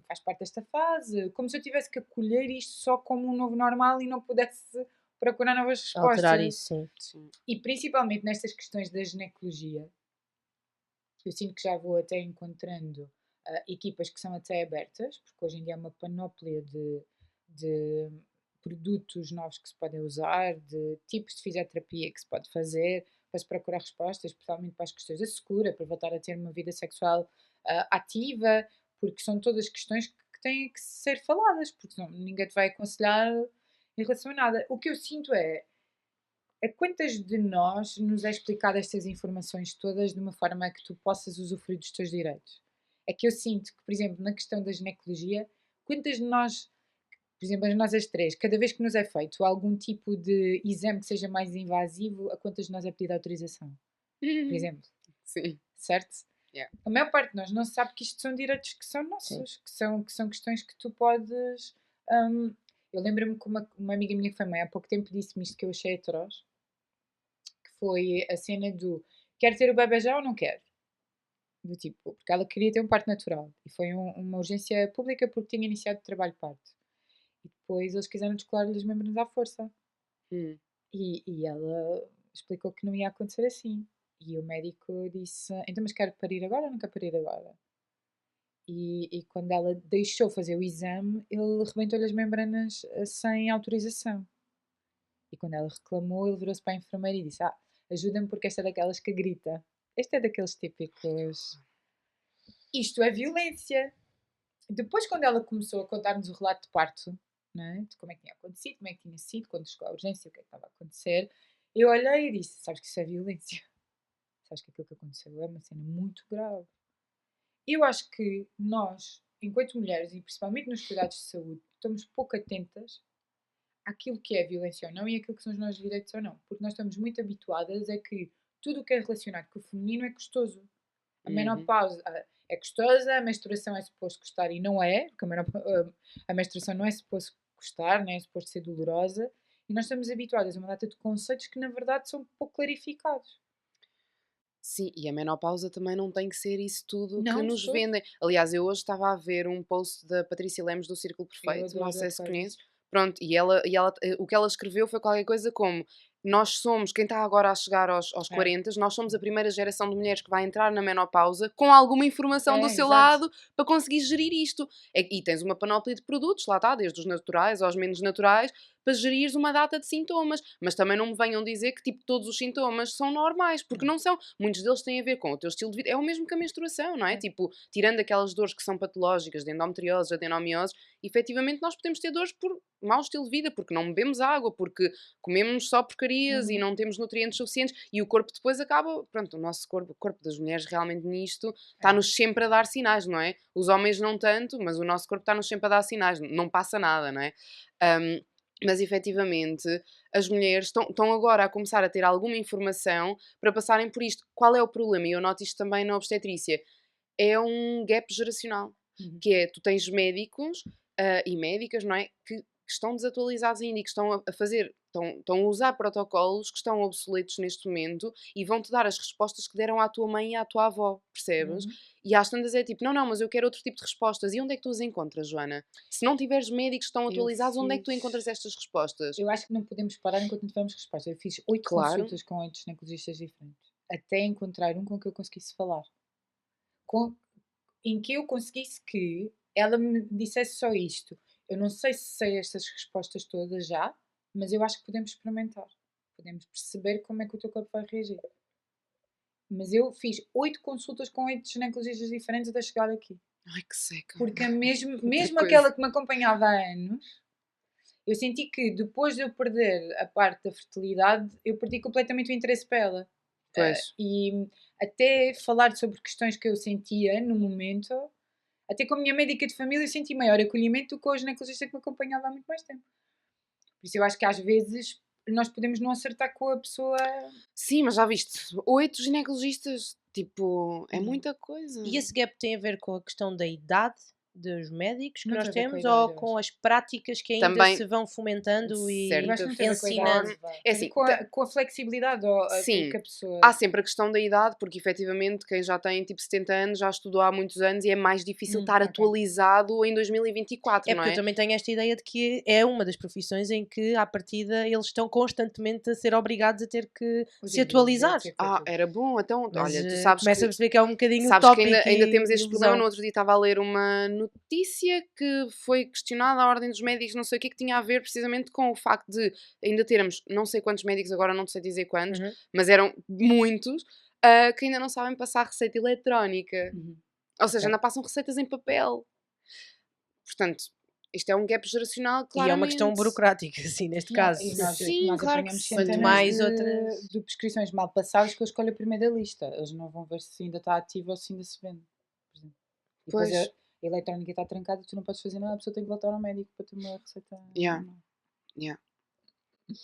[SPEAKER 2] faz parte desta fase, como se eu tivesse que acolher isto só como um novo normal e não pudesse procurar novas respostas.
[SPEAKER 4] Alterar isso,
[SPEAKER 3] Sim.
[SPEAKER 2] E principalmente nestas questões da ginecologia, eu sinto que já vou até encontrando equipas que são até abertas, porque hoje em dia há uma panóplia de produtos novos que se podem usar, de tipos de fisioterapia que se pode fazer para se procurar respostas, especialmente para as questões da secura, para voltar a ter uma vida sexual ativa, porque são todas questões que têm que ser faladas, porque senão ninguém te vai aconselhar em relação a nada. O que eu sinto é quantas de nós nos é explicado estas informações todas de uma forma a que tu possas usufruir dos teus direitos? É que eu sinto que, por exemplo, na questão da ginecologia, quantas de nós, por exemplo, nós as três, cada vez que nos é feito algum tipo de exame que seja mais invasivo, a quantas de nós é pedida autorização? Por exemplo.
[SPEAKER 3] Sim.
[SPEAKER 2] Certo?
[SPEAKER 3] Yeah.
[SPEAKER 2] A maior parte de nós não sabe que isto são direitos que são nossos, que são questões que tu podes... eu lembro-me que uma amiga minha que foi mãe há pouco tempo disse-me isto que eu achei atroz, que foi a cena do quer ter o bebê já ou não quer? Do tipo, porque ela queria ter um parto natural e foi uma urgência pública porque tinha iniciado o trabalho de parto. E depois eles quiseram descolar-lhe as membranas à força. E ela explicou que não ia acontecer assim. E o médico disse, então mas quer parir agora ou não quer parir agora? E quando ela deixou fazer o exame, ele rebentou-lhe as membranas sem autorização. E quando ela reclamou, ele virou-se para a enfermeira e disse, ajuda-me porque esta é daquelas que grita. Este é daqueles típicos... Isto é violência. Depois, quando ela começou a contar-nos o relato de parto, né, de como é que tinha acontecido, como é que tinha sido, quando chegou à urgência, o que é que estava a acontecer, eu olhei e disse, sabes que isso é violência? Sabes que aquilo que aconteceu é uma cena muito grave. Eu acho que nós, enquanto mulheres, e principalmente nos cuidados de saúde, estamos pouco atentas àquilo que é violência ou não e àquilo que são os nossos direitos ou não. Porque nós estamos muito habituadas a que tudo o que é relacionado com o feminino é custoso. A menopausa é custosa, a menstruação é suposto custar e não é, porque a menstruação não é suposto custar, nem é suposto ser dolorosa, e nós estamos habituadas a uma data de conceitos que na verdade são pouco clarificados.
[SPEAKER 3] Sim, e a menopausa também não tem que ser isso tudo
[SPEAKER 2] Não,
[SPEAKER 3] que nos
[SPEAKER 2] sou.
[SPEAKER 3] vendem. Aliás, eu hoje estava a ver um post da Patrícia Lemos do Círculo Perfeito, não
[SPEAKER 2] adoro
[SPEAKER 3] sei se
[SPEAKER 2] a
[SPEAKER 3] conheces. Pronto, e ela, o que ela escreveu foi qualquer coisa como nós somos, quem está agora a chegar aos 40, nós somos a primeira geração de mulheres que vai entrar na menopausa com alguma informação do seu
[SPEAKER 2] exato.
[SPEAKER 3] lado para conseguir gerir isto. E tens uma panóplia de produtos, lá está, desde os naturais aos menos naturais, para gerires uma data de sintomas. Mas também não me venham dizer que, tipo, todos os sintomas são normais, porque não são. Muitos deles têm a ver com o teu estilo de vida. É o mesmo que a menstruação, não é? Tipo, tirando aquelas dores que são patológicas, de endometriose, adenomiose, efetivamente nós podemos ter dores por mau estilo de vida, porque não bebemos água, porque comemos só porcarias e não temos nutrientes suficientes, e o corpo depois acaba, pronto, o corpo das mulheres realmente nisto está-nos sempre a dar sinais, não é? Os homens não tanto, mas o nosso corpo está-nos sempre a dar sinais, não passa nada, não é? Mas efetivamente as mulheres estão agora a começar a ter alguma informação para passarem por isto. Qual é o problema? E eu noto isto também na obstetrícia. É um gap geracional, que é, tu tens médicos e médicas, não é? Que estão desatualizados ainda e que estão a fazer, estão a usar protocolos que estão obsoletos neste momento e vão-te dar as respostas que deram à tua mãe e à tua avó, percebes? E às tantas é tipo, não, mas eu quero outro tipo de respostas. E onde é que tu as encontras, Joana? Se não tiveres médicos que estão atualizados, onde é que tu encontras estas respostas?
[SPEAKER 2] Eu acho que não podemos parar enquanto não tivermos resposta. Eu fiz 8 consultas com 8 ginecologistas diferentes, até encontrar um com que eu conseguisse falar. Em que eu conseguisse que ela me dissesse só isto. Eu não sei se sei estas respostas todas já, mas eu acho que podemos experimentar. Podemos perceber como é que o teu corpo vai reagir. Mas eu fiz 8 consultas com 8 ginecologistas diferentes até chegar aqui.
[SPEAKER 3] Ai, que seca.
[SPEAKER 2] Porque mesmo aquela que me acompanhava há anos, eu senti que depois de eu perder a parte da fertilidade, eu perdi completamente o interesse para ela.
[SPEAKER 3] Pois.
[SPEAKER 2] E até falar sobre questões que eu sentia no momento, até com a minha médica de família, eu senti maior acolhimento do que o ginecologista que me acompanhava há muito mais tempo. Por isso eu acho que às vezes nós podemos não acertar com a pessoa.
[SPEAKER 3] Sim, mas já viste, 8 ginecologistas, tipo, é muita coisa.
[SPEAKER 4] E esse gap tem a ver com a questão da idade dos médicos que
[SPEAKER 2] Muito
[SPEAKER 4] nós
[SPEAKER 2] a ver com a
[SPEAKER 4] temos
[SPEAKER 2] idade,
[SPEAKER 4] ou
[SPEAKER 2] eu
[SPEAKER 4] com as práticas que ainda
[SPEAKER 3] Também,
[SPEAKER 4] se vão fomentando e
[SPEAKER 3] certo,
[SPEAKER 2] Eu acho que não tem a ver com a
[SPEAKER 4] ensinando?
[SPEAKER 2] idade, vá.
[SPEAKER 3] É
[SPEAKER 2] Tem a
[SPEAKER 3] assim,
[SPEAKER 2] ver com a flexibilidade
[SPEAKER 3] sim,
[SPEAKER 2] que a pessoa.
[SPEAKER 3] há sempre a questão da idade, porque efetivamente quem já tem tipo 70 anos já estudou há muitos anos e é mais difícil estar
[SPEAKER 2] ok.
[SPEAKER 3] atualizado em 2024,
[SPEAKER 4] É
[SPEAKER 3] não
[SPEAKER 4] porque eu
[SPEAKER 3] é?
[SPEAKER 4] também tenho esta ideia de que é uma das profissões em que, à partida, eles estão constantemente a ser obrigados a ter que
[SPEAKER 2] Hoje
[SPEAKER 4] se
[SPEAKER 2] em dia,
[SPEAKER 4] atualizar.
[SPEAKER 2] deve ser tudo.
[SPEAKER 3] Era bom, então,
[SPEAKER 4] Mas
[SPEAKER 3] olha, tu sabes
[SPEAKER 4] começa a
[SPEAKER 3] que
[SPEAKER 4] perceber que é um bocadinho
[SPEAKER 3] sabes que
[SPEAKER 4] utópico
[SPEAKER 3] ainda
[SPEAKER 4] e
[SPEAKER 3] temos este problema. No
[SPEAKER 4] ilusão.
[SPEAKER 3] outro dia estava a ler uma notícia que foi questionada à ordem dos médicos, não sei o que tinha a ver precisamente com o facto de ainda termos não sei quantos médicos, agora não sei dizer quantos, mas eram muitos, que ainda não sabem passar receita eletrónica. Ou seja,
[SPEAKER 2] Ok.
[SPEAKER 3] ainda passam receitas em papel. Portanto, isto é um gap geracional,
[SPEAKER 4] E
[SPEAKER 3] claramente.
[SPEAKER 4] é uma questão burocrática, assim, neste caso.
[SPEAKER 2] E nós,
[SPEAKER 3] Sim,
[SPEAKER 2] nós
[SPEAKER 3] claro que
[SPEAKER 2] apanhamos
[SPEAKER 3] sim.
[SPEAKER 4] Quanto
[SPEAKER 2] centenas
[SPEAKER 4] mais
[SPEAKER 2] de,
[SPEAKER 4] outras-
[SPEAKER 2] de prescrições mal passadas que eu escolho a primeira da lista. Eles não vão ver se ainda está ativo ou se ainda se vende. Por exemplo. E depois
[SPEAKER 3] Pois.
[SPEAKER 2] a eletrónica está trancada e tu não podes fazer nada, a pessoa tem que voltar ao médico para ter uma receita.
[SPEAKER 3] Yeah.
[SPEAKER 2] normal.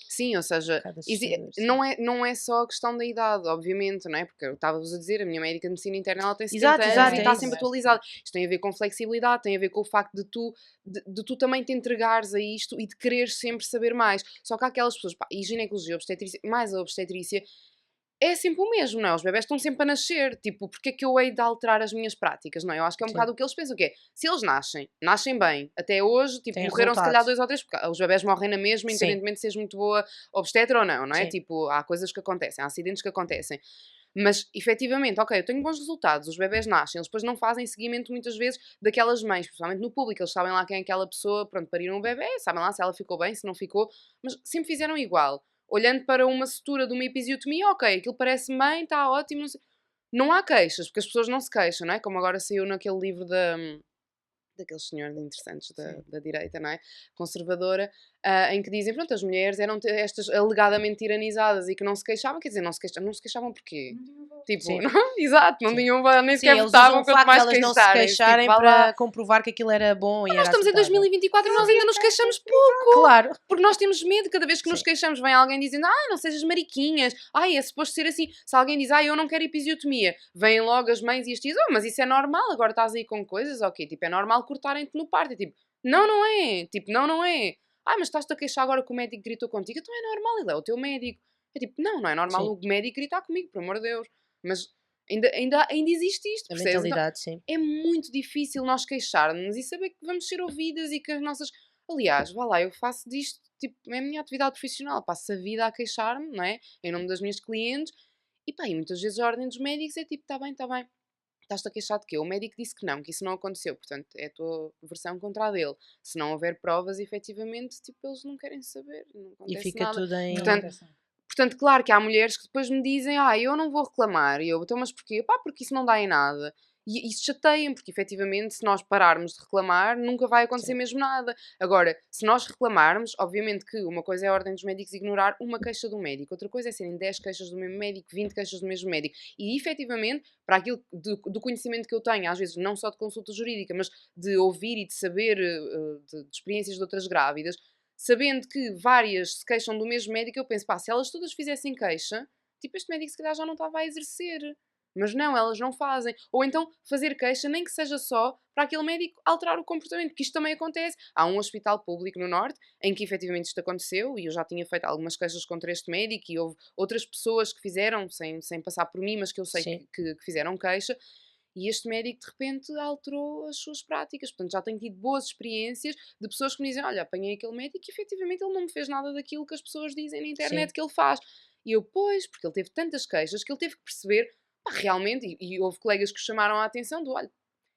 [SPEAKER 3] Sim, ou seja,
[SPEAKER 4] bocado assustador, sim.
[SPEAKER 3] não é só a questão da idade, obviamente, não é? Porque eu estava-vos a dizer, a minha médica de medicina interna ela tem 70
[SPEAKER 4] Exato,
[SPEAKER 3] anos
[SPEAKER 4] exato,
[SPEAKER 3] e
[SPEAKER 4] é
[SPEAKER 3] está
[SPEAKER 4] isso.
[SPEAKER 3] sempre atualizada. Isto tem a ver com flexibilidade, tem a ver com o facto de tu também te entregares a isto e de quereres sempre saber mais. Só que há aquelas pessoas, pá, e ginecologia, obstetrícia, mais a obstetrícia, é sempre o mesmo, não é? Os bebés estão sempre a nascer. Tipo, porque é que eu hei de alterar as minhas práticas, não é? Eu acho que é um
[SPEAKER 4] Sim.
[SPEAKER 3] bocado o que eles pensam, que é, se eles nascem bem. Até hoje, tipo,
[SPEAKER 4] Têm
[SPEAKER 3] morreram se
[SPEAKER 4] resultado.
[SPEAKER 3] calhar 2 ou 3, porque os bebés morrem na mesma,
[SPEAKER 4] Sim.
[SPEAKER 3] independentemente de seres muito boa obstetra ou não é?
[SPEAKER 4] Sim.
[SPEAKER 3] Tipo, há coisas que acontecem, há acidentes que acontecem. Mas, efetivamente, ok, eu tenho bons resultados, os bebés nascem, eles depois não fazem seguimento muitas vezes daquelas mães, principalmente no público, eles sabem lá quem é aquela pessoa, pronto, pariram um bebê, sabem lá se ela ficou bem, se não ficou, mas sempre fizeram igual. Olhando para uma sutura de uma episiotomia, ok, aquilo parece bem, está ótimo, não há queixas, porque as pessoas não se queixam, não é? Como agora saiu naquele livro daqueles senhores interessantes da direita, não é? Conservadora, em que dizem, pronto, as mulheres eram estas alegadamente tiranizadas e que não se queixavam, quer dizer, não se queixavam porquê? Tipo,
[SPEAKER 4] Sim.
[SPEAKER 3] exato, não
[SPEAKER 4] Sim.
[SPEAKER 3] tinham, nem
[SPEAKER 4] Sim,
[SPEAKER 3] sequer
[SPEAKER 4] eles
[SPEAKER 3] votavam,
[SPEAKER 4] usam o
[SPEAKER 3] quanto
[SPEAKER 4] facto de
[SPEAKER 3] mais
[SPEAKER 4] elas não se
[SPEAKER 3] queixarem.
[SPEAKER 4] queixarem
[SPEAKER 3] Tipo, vá
[SPEAKER 4] para
[SPEAKER 3] lá.
[SPEAKER 4] comprovar que aquilo era bom e
[SPEAKER 3] Nós
[SPEAKER 4] era
[SPEAKER 3] estamos em
[SPEAKER 4] aceitável.
[SPEAKER 3] 2024 e nós ainda nos queixamos pouco.
[SPEAKER 4] Claro.
[SPEAKER 3] Porque nós temos medo, cada vez que nos
[SPEAKER 4] Sim.
[SPEAKER 3] queixamos vem alguém dizendo não sejas mariquinhas, é suposto ser assim. Se alguém diz, eu não quero episiotomia, vêm logo as mães e as tias, mas isso é normal, agora estás aí com coisas, ok, tipo, é normal cortarem-te no parto. E, tipo, não é, tipo, não é. Mas estás-te a queixar agora que o médico gritou contigo, então é normal, ele é o teu médico. É tipo, não é normal
[SPEAKER 4] Sim.
[SPEAKER 3] o médico gritar comigo, por amor de Deus. Mas ainda existe isto,
[SPEAKER 4] A
[SPEAKER 3] percebes? Então,
[SPEAKER 4] mentalidade, sim.
[SPEAKER 3] é muito difícil nós queixarmos e saber que vamos ser ouvidas e que as nossas... Aliás, vá lá, eu faço disto, tipo, é a minha atividade profissional, passo a vida a queixar-me, não é? Em nome das minhas clientes. E pá, e muitas vezes a ordem dos médicos é tipo, está bem, estás-te a queixar de quê? O médico disse que não, que isso não aconteceu, portanto é a tua versão contra a dele. Se não houver provas, efetivamente, tipo, eles não querem saber, não
[SPEAKER 4] E
[SPEAKER 3] acontece
[SPEAKER 4] fica
[SPEAKER 3] nada.
[SPEAKER 4] tudo em.
[SPEAKER 2] Não
[SPEAKER 3] Portanto,
[SPEAKER 2] acontece nada.
[SPEAKER 3] Portanto, claro que há mulheres que depois me dizem, eu não vou reclamar. E eu, então, mas porquê? Pá, porque isso não dá em nada. E isso chateia-me, porque efetivamente, se nós pararmos de reclamar, nunca vai acontecer
[SPEAKER 4] Sim.
[SPEAKER 3] mesmo nada. Agora, se nós reclamarmos, obviamente que uma coisa é a ordem dos médicos ignorar uma queixa do médico, outra coisa é serem 10 queixas do mesmo médico, 20 queixas do mesmo médico. E efetivamente, para aquilo do conhecimento que eu tenho, às vezes não só de consulta jurídica, mas de ouvir e de saber de experiências de outras grávidas, sabendo que várias se queixam do mesmo médico, eu penso, pá, se elas todas fizessem queixa, tipo, este médico se calhar já não estava a exercer. Mas não, elas não fazem. Ou então fazer queixa, nem que seja só para aquele médico alterar o comportamento, que isto também acontece. Há um hospital público no Norte em que efetivamente isto aconteceu e eu já tinha feito algumas queixas contra este médico e houve outras pessoas que fizeram, sem passar por mim, mas que eu sei
[SPEAKER 4] Sim.
[SPEAKER 3] que fizeram queixa. E este médico, de repente, alterou as suas práticas. Portanto, já tenho tido boas experiências de pessoas que me dizem, olha, apanhei aquele médico e, efetivamente, ele não me fez nada daquilo que as pessoas dizem na internet
[SPEAKER 4] Sim.
[SPEAKER 3] que ele faz. E eu, pois, porque ele teve tantas queixas que ele teve que perceber, pá, realmente, e houve colegas que o chamaram a atenção do, olha,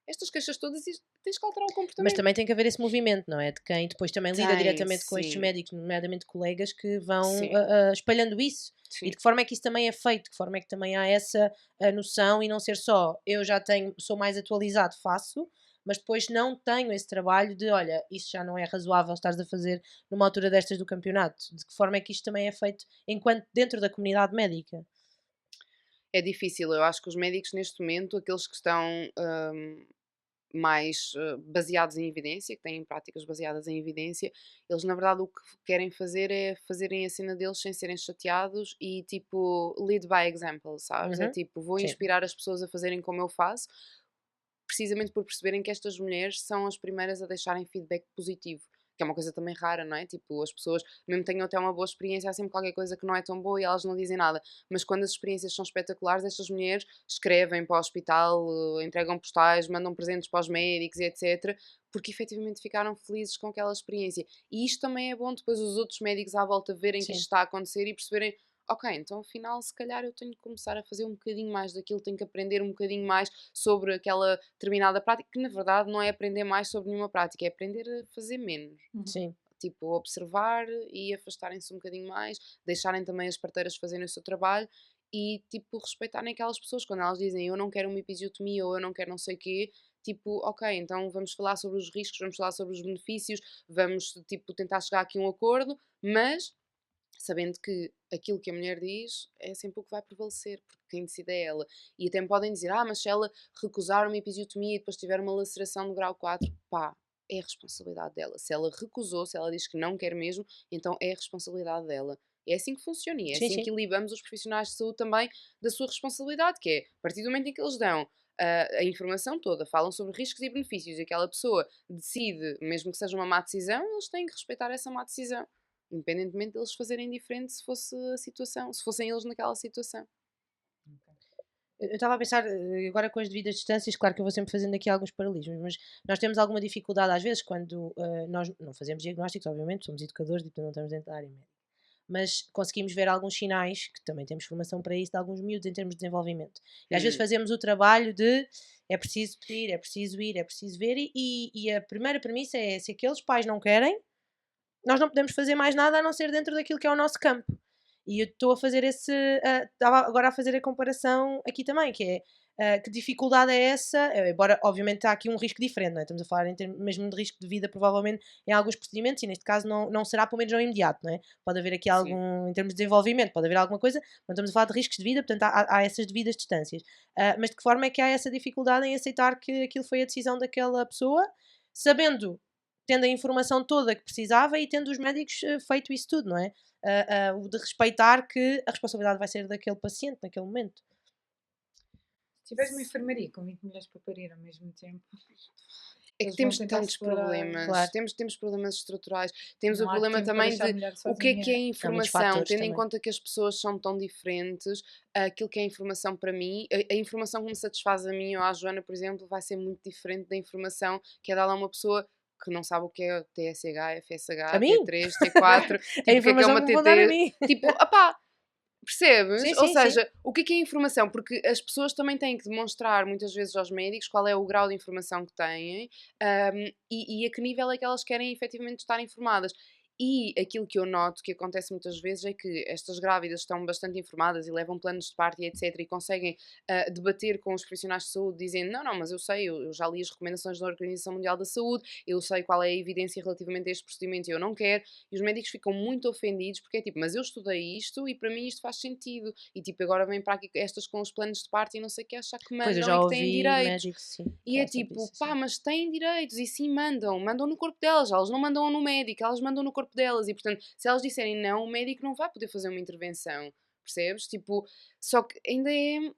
[SPEAKER 3] estas queixas todas, tens que alterar o
[SPEAKER 4] Mas
[SPEAKER 3] comportamento.
[SPEAKER 4] também tem que haver esse movimento, não é? De quem depois também lida
[SPEAKER 3] Tem,
[SPEAKER 4] diretamente com estes
[SPEAKER 3] sim,
[SPEAKER 4] médicos, nomeadamente colegas, que vão
[SPEAKER 3] sim,
[SPEAKER 4] espalhando isso. E
[SPEAKER 3] sim.
[SPEAKER 4] de que forma é que isso também é feito? De que forma é que também há essa noção e não ser só eu já tenho, sou mais atualizado, faço, mas depois não tenho esse trabalho de olha, isso já não é razoável estares a fazer numa altura destas do campeonato. De que forma é que isto também é feito enquanto dentro da comunidade médica?
[SPEAKER 3] É difícil. Eu acho que os médicos, neste momento, aqueles que estão mais baseados em evidência, que têm práticas baseadas em evidência, eles na verdade o que querem fazer é fazerem a cena deles sem serem chateados e tipo lead by example, sabes? É
[SPEAKER 4] Uhum.
[SPEAKER 3] tipo, vou
[SPEAKER 4] Sim.
[SPEAKER 3] inspirar as pessoas a fazerem como eu faço, precisamente por perceberem que estas mulheres são as primeiras a deixarem feedback positivo. Que é uma coisa também rara, não é? Tipo, as pessoas, mesmo que tenham até uma boa experiência, há sempre qualquer coisa que não é tão boa e elas não dizem nada. Mas quando as experiências são espetaculares, estas mulheres escrevem para o hospital, entregam postais, mandam presentes para os médicos e etc. Porque efetivamente ficaram felizes com aquela experiência. E isto também é bom depois os outros médicos à volta verem que isto
[SPEAKER 4] Sim.
[SPEAKER 3] está a acontecer e perceberem ok, então afinal se calhar eu tenho que começar a fazer um bocadinho mais daquilo, tenho que aprender um bocadinho mais sobre aquela determinada prática, que na verdade não é aprender mais sobre nenhuma prática, é aprender a fazer menos.
[SPEAKER 4] Sim.
[SPEAKER 3] Tipo, observar e afastarem-se um bocadinho mais, deixarem também as parteiras fazerem o seu trabalho e, tipo, respeitarem aquelas pessoas quando elas dizem eu não quero uma episiotomia ou eu não quero não sei o quê, tipo, ok, então vamos falar sobre os riscos, vamos falar sobre os benefícios, vamos, tipo, tentar chegar aqui a um acordo, mas sabendo que aquilo que a mulher diz é sempre o que vai prevalecer, porque quem decide é ela. E até me podem dizer, mas se ela recusar uma episiotomia e depois tiver uma laceração do grau 4, pá, é a responsabilidade dela. Se ela recusou, se ela diz que não quer mesmo, então é a responsabilidade dela. É assim que funciona e é
[SPEAKER 4] Sim,
[SPEAKER 3] assim
[SPEAKER 4] sim.
[SPEAKER 3] que libamos os profissionais de saúde também da sua responsabilidade, que é, a partir do momento em que eles dão a informação toda, falam sobre riscos e benefícios e aquela pessoa decide, mesmo que seja uma má decisão, eles têm que respeitar essa má decisão. Independentemente deles fazerem diferente se fosse a situação, se fossem eles naquela situação.
[SPEAKER 4] Eu estava a pensar, agora com as devidas distâncias, claro que eu vou sempre fazendo aqui alguns paralelismos, mas nós temos alguma dificuldade às vezes quando nós não fazemos diagnósticos, obviamente, somos educadores e portanto não estamos dentro da área médica. Mas conseguimos ver alguns sinais, que também temos formação para isso, de alguns miúdos em termos de desenvolvimento. E às vezes fazemos o trabalho de é preciso pedir, é preciso ir, é preciso ver, e a primeira premissa é se aqueles pais não querem, nós não podemos fazer mais nada a não ser dentro daquilo que é o nosso campo. E eu estou a fazer estava agora a fazer a comparação aqui também, que é que dificuldade é essa, embora obviamente há aqui um risco diferente, não é? Estamos a falar mesmo de risco de vida provavelmente em alguns procedimentos e neste caso não será pelo menos não imediato, não é? Pode haver aqui
[SPEAKER 3] Sim.
[SPEAKER 4] algum, em termos de desenvolvimento, pode haver alguma coisa, não estamos a falar de riscos de vida, portanto há essas devidas distâncias. Mas de que forma é que há essa dificuldade em aceitar que aquilo foi a decisão daquela pessoa, sabendo, tendo a informação toda que precisava e tendo os médicos feito isso tudo, não é? O de respeitar que a responsabilidade vai ser daquele paciente naquele momento.
[SPEAKER 2] Se tiveres uma enfermaria com 20 mulheres para parir ao mesmo tempo,
[SPEAKER 3] É que
[SPEAKER 2] eles vão
[SPEAKER 3] temos
[SPEAKER 2] tentar
[SPEAKER 3] tantos
[SPEAKER 2] separar.
[SPEAKER 3] problemas,
[SPEAKER 4] Claro.
[SPEAKER 3] temos problemas estruturais, temos
[SPEAKER 2] Não
[SPEAKER 3] o
[SPEAKER 2] há
[SPEAKER 3] problema
[SPEAKER 2] tempo para
[SPEAKER 3] também
[SPEAKER 2] deixar a
[SPEAKER 3] de
[SPEAKER 2] mulher
[SPEAKER 3] o que é
[SPEAKER 2] sozinha.
[SPEAKER 3] informação,
[SPEAKER 4] fatores
[SPEAKER 3] tendo em
[SPEAKER 4] também.
[SPEAKER 3] conta que as pessoas são tão diferentes, aquilo que é informação para mim, a informação que me satisfaz a mim ou à Joana, por exemplo, vai ser muito diferente da informação que é dada a uma pessoa que não sabe o que é TSH,
[SPEAKER 4] A
[SPEAKER 3] FSH,
[SPEAKER 4] mim?
[SPEAKER 3] T3, T4,
[SPEAKER 4] A
[SPEAKER 3] tipo, o que é
[SPEAKER 4] informação
[SPEAKER 3] uma
[SPEAKER 4] que me vão dar a
[SPEAKER 3] TT,
[SPEAKER 4] mim.
[SPEAKER 3] tipo, opá, Percebes?
[SPEAKER 4] Sim,
[SPEAKER 3] Ou
[SPEAKER 4] sim,
[SPEAKER 3] seja, o que é informação? Porque as pessoas também têm que demonstrar muitas vezes aos médicos qual é o grau de informação que têm, e a que nível é que elas querem efetivamente estar informadas. E aquilo que eu noto que acontece muitas vezes é que estas grávidas estão bastante informadas e levam planos de parto e etc. E conseguem debater com os profissionais de saúde, dizendo: não, mas eu sei, eu já li as recomendações da Organização Mundial da Saúde, eu sei qual é a evidência relativamente a este procedimento e eu não quero. E os médicos ficam muito ofendidos porque é tipo: mas eu estudei isto e para mim isto faz sentido. E tipo, agora vêm para aqui estas com os planos de parto e não sei o que, achar que
[SPEAKER 4] Pois eu
[SPEAKER 3] mandam
[SPEAKER 4] já
[SPEAKER 3] e que têm
[SPEAKER 4] ouvi
[SPEAKER 3] direitos.
[SPEAKER 4] médicos, sim,
[SPEAKER 3] E é
[SPEAKER 4] falar sobre
[SPEAKER 3] tipo,
[SPEAKER 4] isso,
[SPEAKER 3] pá,
[SPEAKER 4] sim.
[SPEAKER 3] mas têm direitos e sim mandam no corpo delas, elas não mandam no médico, elas mandam no corpo delas e portanto, se elas disserem não, o médico não vai poder fazer uma intervenção, percebes? Tipo, só que ainda é...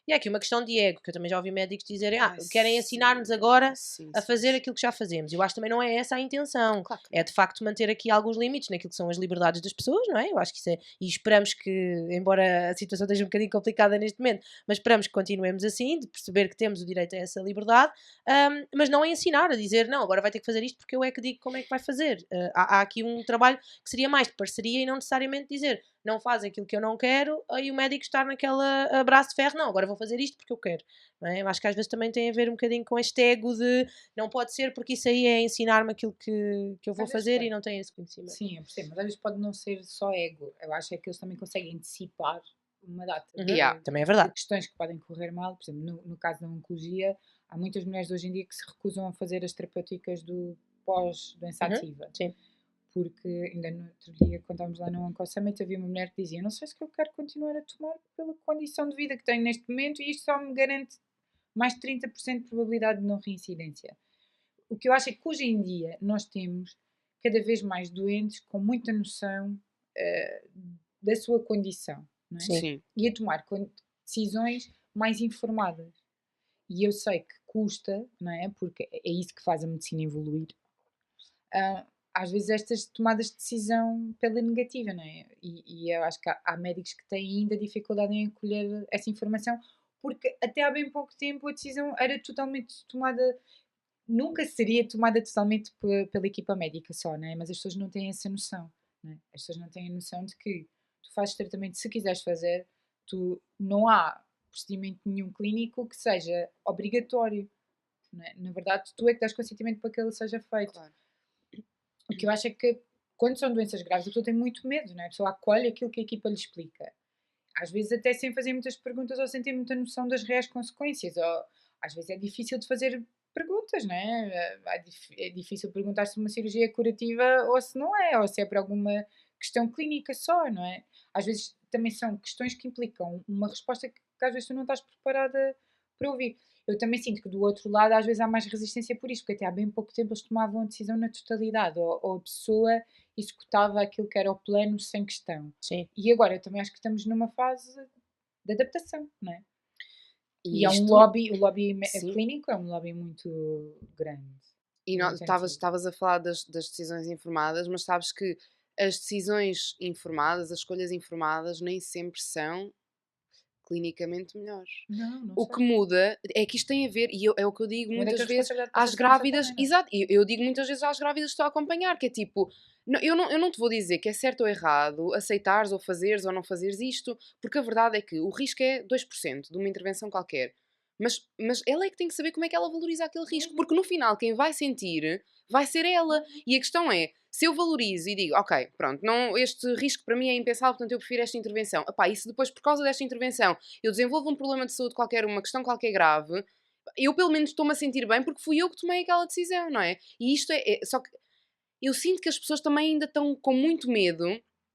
[SPEAKER 4] E há aqui uma questão de ego, que eu também já ouvi médicos dizerem,
[SPEAKER 3] Ah,
[SPEAKER 4] querem ensinar-nos agora
[SPEAKER 3] sim,
[SPEAKER 4] a
[SPEAKER 3] sim,
[SPEAKER 4] fazer
[SPEAKER 3] sim.
[SPEAKER 4] aquilo que já fazemos. Eu acho que também não é essa a intenção.
[SPEAKER 3] Claro que
[SPEAKER 4] É de facto manter aqui alguns limites naquilo que são as liberdades das pessoas, não é? Eu acho que isso é. E esperamos que, embora a situação esteja um bocadinho complicada neste momento, mas esperamos que continuemos assim, de perceber que temos o direito a essa liberdade, mas não a ensinar, a dizer, não, agora vai ter que fazer isto porque eu é que digo como é que vai fazer. Há aqui um trabalho que seria mais de parceria e não necessariamente dizer, não faz aquilo que eu não quero, aí o médico estar naquela abraço de ferro, não, agora vou fazer isto porque eu quero. Não é? Eu acho que às vezes também tem a ver um bocadinho com este ego de não pode ser porque isso aí é ensinar-me aquilo que eu vou
[SPEAKER 2] Às vezes
[SPEAKER 4] fazer e
[SPEAKER 2] pode.
[SPEAKER 4] não tem esse conhecimento.
[SPEAKER 2] Sim, eu percebo, mas às vezes pode não ser só ego. Eu acho é que eles também conseguem antecipar uma data
[SPEAKER 3] Yeah.
[SPEAKER 4] Também é
[SPEAKER 2] de
[SPEAKER 4] verdade.
[SPEAKER 2] questões que podem correr mal. Por exemplo, no caso da oncologia, há muitas mulheres de hoje em dia que se recusam a fazer as terapêuticas do pós-doença ativa.
[SPEAKER 4] Sim.
[SPEAKER 2] Porque ainda no outro dia, quando estávamos lá no Onco Summit, havia uma mulher que dizia: não sei se eu quero continuar a tomar pela condição de vida que tenho neste momento e isto só me garante mais de 30% de probabilidade de não reincidência. O que eu acho é que hoje em dia nós temos cada vez mais doentes com muita noção da sua condição, não é?
[SPEAKER 4] Sim.
[SPEAKER 3] Sim.
[SPEAKER 2] E a tomar decisões mais informadas. E eu sei que custa, não é? Porque é isso que faz a medicina evoluir. Às vezes estas tomadas de decisão pela negativa, não é? E eu acho que há médicos que têm ainda dificuldade em acolher essa informação, porque até há bem pouco tempo a decisão era totalmente tomada, nunca seria tomada totalmente pela equipa médica só, não é? Mas as pessoas não têm essa noção, não é? As pessoas não têm a noção de que tu fazes tratamento se quiseres fazer, não há procedimento nenhum clínico que seja obrigatório, não é? Na verdade, tu é que dás consentimento para que ele seja feito.
[SPEAKER 3] Claro.
[SPEAKER 2] O que eu acho é que quando são doenças graves a pessoa tem muito medo, não é? A pessoa acolhe aquilo que a equipa lhe explica. Às vezes até sem fazer muitas perguntas ou sem ter muita noção das reais consequências. Ou às vezes é difícil de fazer perguntas, não é? É difícil perguntar se uma cirurgia é curativa ou se não é, ou se é por alguma questão clínica só, não é? Às vezes também são questões que implicam uma resposta que às vezes tu não estás preparada para ouvir. Eu também sinto que do outro lado às vezes há mais resistência por isso, porque até há bem pouco tempo eles tomavam a decisão na totalidade, ou a pessoa executava aquilo que era o plano sem questão.
[SPEAKER 4] Sim.
[SPEAKER 2] E agora eu também acho que estamos numa fase de adaptação, não é? E é um
[SPEAKER 3] isto-
[SPEAKER 2] lobby, o lobby
[SPEAKER 3] Sim.
[SPEAKER 2] clínico é um lobby muito grande.
[SPEAKER 3] E
[SPEAKER 2] Muito antigo.
[SPEAKER 3] estavas a falar das decisões informadas, mas sabes que as decisões informadas, as escolhas informadas, nem sempre são clinicamente melhores.
[SPEAKER 2] Não
[SPEAKER 3] O que muda é que isto tem a ver, e é o que eu digo
[SPEAKER 2] Muda
[SPEAKER 3] muitas
[SPEAKER 2] com a
[SPEAKER 3] vezes
[SPEAKER 2] responsabilidade
[SPEAKER 3] às
[SPEAKER 2] depois da
[SPEAKER 3] grávidas,
[SPEAKER 2] criança também,
[SPEAKER 3] exato, eu digo muitas vezes às grávidas que estou a acompanhar, que é tipo, eu não te vou dizer que é certo ou errado aceitares ou fazeres ou não fazeres isto, porque a verdade é que o risco é 2% de uma intervenção qualquer. Mas ela é que tem que saber como é que ela valoriza aquele risco, porque no final quem vai sentir vai ser ela. E a questão é, se eu valorizo e digo, ok, pronto, não, este risco para mim é impensável, portanto eu prefiro esta intervenção. Epá, e se depois, por causa desta intervenção, eu desenvolvo um problema de saúde qualquer, uma questão qualquer grave, eu pelo menos estou-me a sentir bem porque fui eu que tomei aquela decisão, não é? E isto só que eu sinto que as pessoas também ainda estão com muito medo.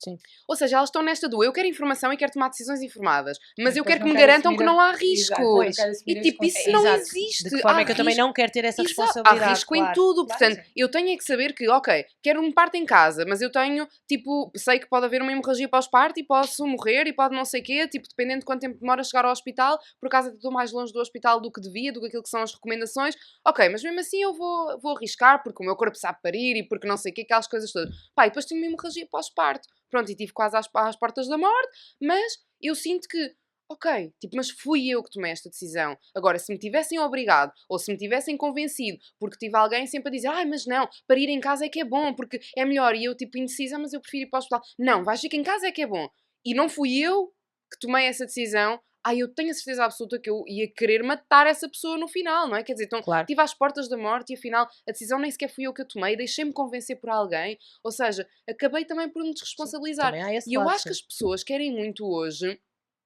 [SPEAKER 4] Sim.
[SPEAKER 3] Ou seja, elas estão nesta do eu quero informação e quero tomar decisões informadas, mas eu
[SPEAKER 2] depois
[SPEAKER 3] quero que
[SPEAKER 2] não
[SPEAKER 3] me
[SPEAKER 2] quero
[SPEAKER 3] garantam que
[SPEAKER 2] assumir
[SPEAKER 3] não há
[SPEAKER 2] Exato,
[SPEAKER 3] riscos.
[SPEAKER 2] não quero assumir
[SPEAKER 3] E
[SPEAKER 2] as
[SPEAKER 3] tipo, isso não
[SPEAKER 2] consequências.
[SPEAKER 3] existe.
[SPEAKER 4] De que forma
[SPEAKER 3] Há
[SPEAKER 4] é que eu também
[SPEAKER 3] risco.
[SPEAKER 4] não quero ter essa
[SPEAKER 3] Exato.
[SPEAKER 4] responsabilidade.
[SPEAKER 3] Há risco em
[SPEAKER 4] claro.
[SPEAKER 3] tudo,
[SPEAKER 2] Claro,
[SPEAKER 3] portanto,
[SPEAKER 2] sim.
[SPEAKER 3] eu tenho é que saber que, ok, quero um parto em casa, mas eu tenho, tipo, sei que pode haver uma hemorragia pós-parto e posso morrer e pode não sei o quê, tipo, dependendo de quanto tempo demora a chegar ao hospital, por acaso estou mais longe do hospital do que devia, do que aquilo que são as recomendações, ok, mas mesmo assim eu vou arriscar porque o meu corpo sabe parir e porque não sei o quê, aquelas coisas todas. Pá, e depois tenho uma hemorragia pós-parto. Pronto, e estive quase às portas da morte, mas eu sinto que, ok, tipo, mas fui eu que tomei esta decisão. Agora, se me tivessem obrigado, ou se me tivessem convencido, porque tive alguém sempre a dizer, mas não, parir em casa é que é bom, porque é melhor, e eu, tipo, indecisa, mas eu prefiro ir para o hospital. Não, vais ficar em casa é que é bom. E não fui eu que tomei essa decisão. Eu tenho a certeza absoluta que eu ia querer matar essa pessoa no final, não é? Quer dizer, então
[SPEAKER 4] Claro.
[SPEAKER 3] estive às portas da morte e afinal a decisão nem sequer fui eu que a tomei, deixei-me convencer por alguém, ou seja, acabei também por me desresponsabilizar.
[SPEAKER 4] Também há esse
[SPEAKER 3] E eu
[SPEAKER 4] lado,
[SPEAKER 3] acho que as pessoas querem muito hoje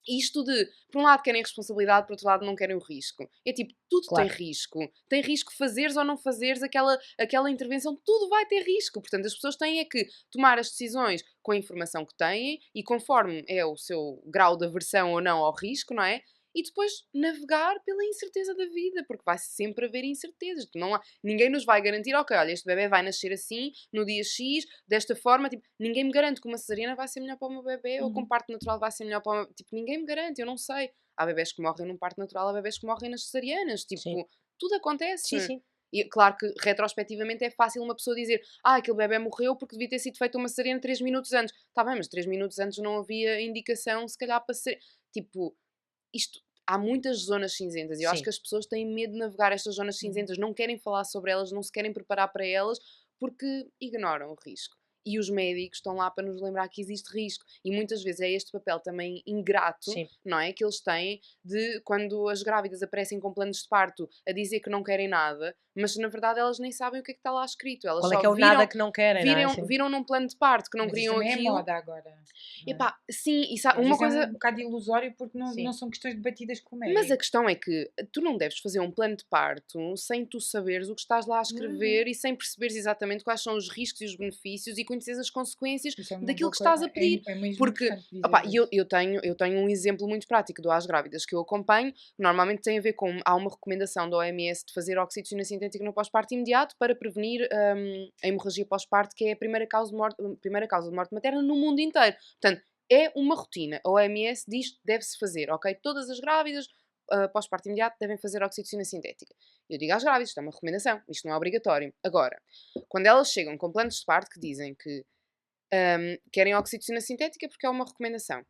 [SPEAKER 3] isto de, por um lado querem responsabilidade, por outro lado não querem o risco. É tipo, tudo
[SPEAKER 4] Claro.
[SPEAKER 3] tem risco. Tem risco fazeres ou não fazeres aquela intervenção, tudo vai ter risco. Portanto, as pessoas têm é que tomar as decisões com a informação que têm e conforme é o seu grau de aversão ou não ao risco, não é? E depois navegar pela incerteza da vida, porque vai sempre haver incertezas. Não há, ninguém nos vai garantir, ok, olha, este bebê vai nascer assim, no dia X, desta forma. Tipo, ninguém me garante que uma cesariana vai ser melhor para o meu bebê ou que um parto natural vai ser melhor para o meu... Tipo, ninguém me garante, eu não sei. Há bebés que morrem num parto natural, há bebés que morrem nas cesarianas. Tipo,
[SPEAKER 4] Sim.
[SPEAKER 3] tudo acontece.
[SPEAKER 4] Sim, sim.
[SPEAKER 3] E claro que retrospectivamente é fácil uma pessoa dizer aquele bebê morreu porque devia ter sido feita uma cesariana 3 minutos antes. Está bem, mas 3 minutos antes não havia indicação, se calhar, para ser... Tipo, isto... Há muitas zonas cinzentas e eu acho
[SPEAKER 4] Sim.
[SPEAKER 3] que as pessoas têm medo de navegar estas zonas cinzentas, não querem falar sobre elas, não se querem preparar para elas porque ignoram o risco. E os médicos estão lá para nos lembrar que existe risco. E muitas vezes é este papel também ingrato,
[SPEAKER 4] Sim.
[SPEAKER 3] não é? Que eles têm de quando as grávidas aparecem com planos de parto a dizer que não querem nada, mas na verdade elas nem sabem o que é que está lá escrito. Elas
[SPEAKER 4] Qual
[SPEAKER 3] só
[SPEAKER 4] é que é o nada que não querem, não é? Sim.
[SPEAKER 3] viram num plano de parto que não
[SPEAKER 2] Mas isso
[SPEAKER 3] queriam
[SPEAKER 2] também é
[SPEAKER 3] aquilo.
[SPEAKER 2] moda agora. não é?
[SPEAKER 3] Epá, sim, e
[SPEAKER 2] Às
[SPEAKER 3] uma
[SPEAKER 2] vezes
[SPEAKER 3] coisa.
[SPEAKER 2] é um bocado ilusório porque
[SPEAKER 4] Sim.
[SPEAKER 2] não são questões debatidas com o
[SPEAKER 3] Mas a
[SPEAKER 2] médico.
[SPEAKER 3] questão é que tu não deves fazer um plano de parto sem tu saberes o que estás lá a escrever e sem perceberes exatamente quais são os riscos e os benefícios e conheceres as consequências
[SPEAKER 2] Isso é uma
[SPEAKER 3] daquilo
[SPEAKER 2] boa
[SPEAKER 3] que estás a
[SPEAKER 2] coisa.
[SPEAKER 3] pedir.
[SPEAKER 2] É mesmo
[SPEAKER 3] Porque,
[SPEAKER 2] importante dizer
[SPEAKER 3] opá, e
[SPEAKER 2] isso.
[SPEAKER 3] eu tenho um exemplo muito prático do às grávidas que eu acompanho, que normalmente tem a ver com, há uma recomendação da OMS de fazer oxitocina sintética no pós-parto imediato para prevenir a hemorragia pós-parto, que é a primeira causa de morte materna no mundo inteiro. Portanto, é uma rotina. A OMS diz que deve-se fazer, ok? Todas as grávidas pós-parto imediato devem fazer oxitocina sintética. Eu digo às grávidas, isto é uma recomendação, isto não é obrigatório. Agora, quando elas chegam com planos de parto que dizem que querem oxitocina sintética porque é uma recomendação,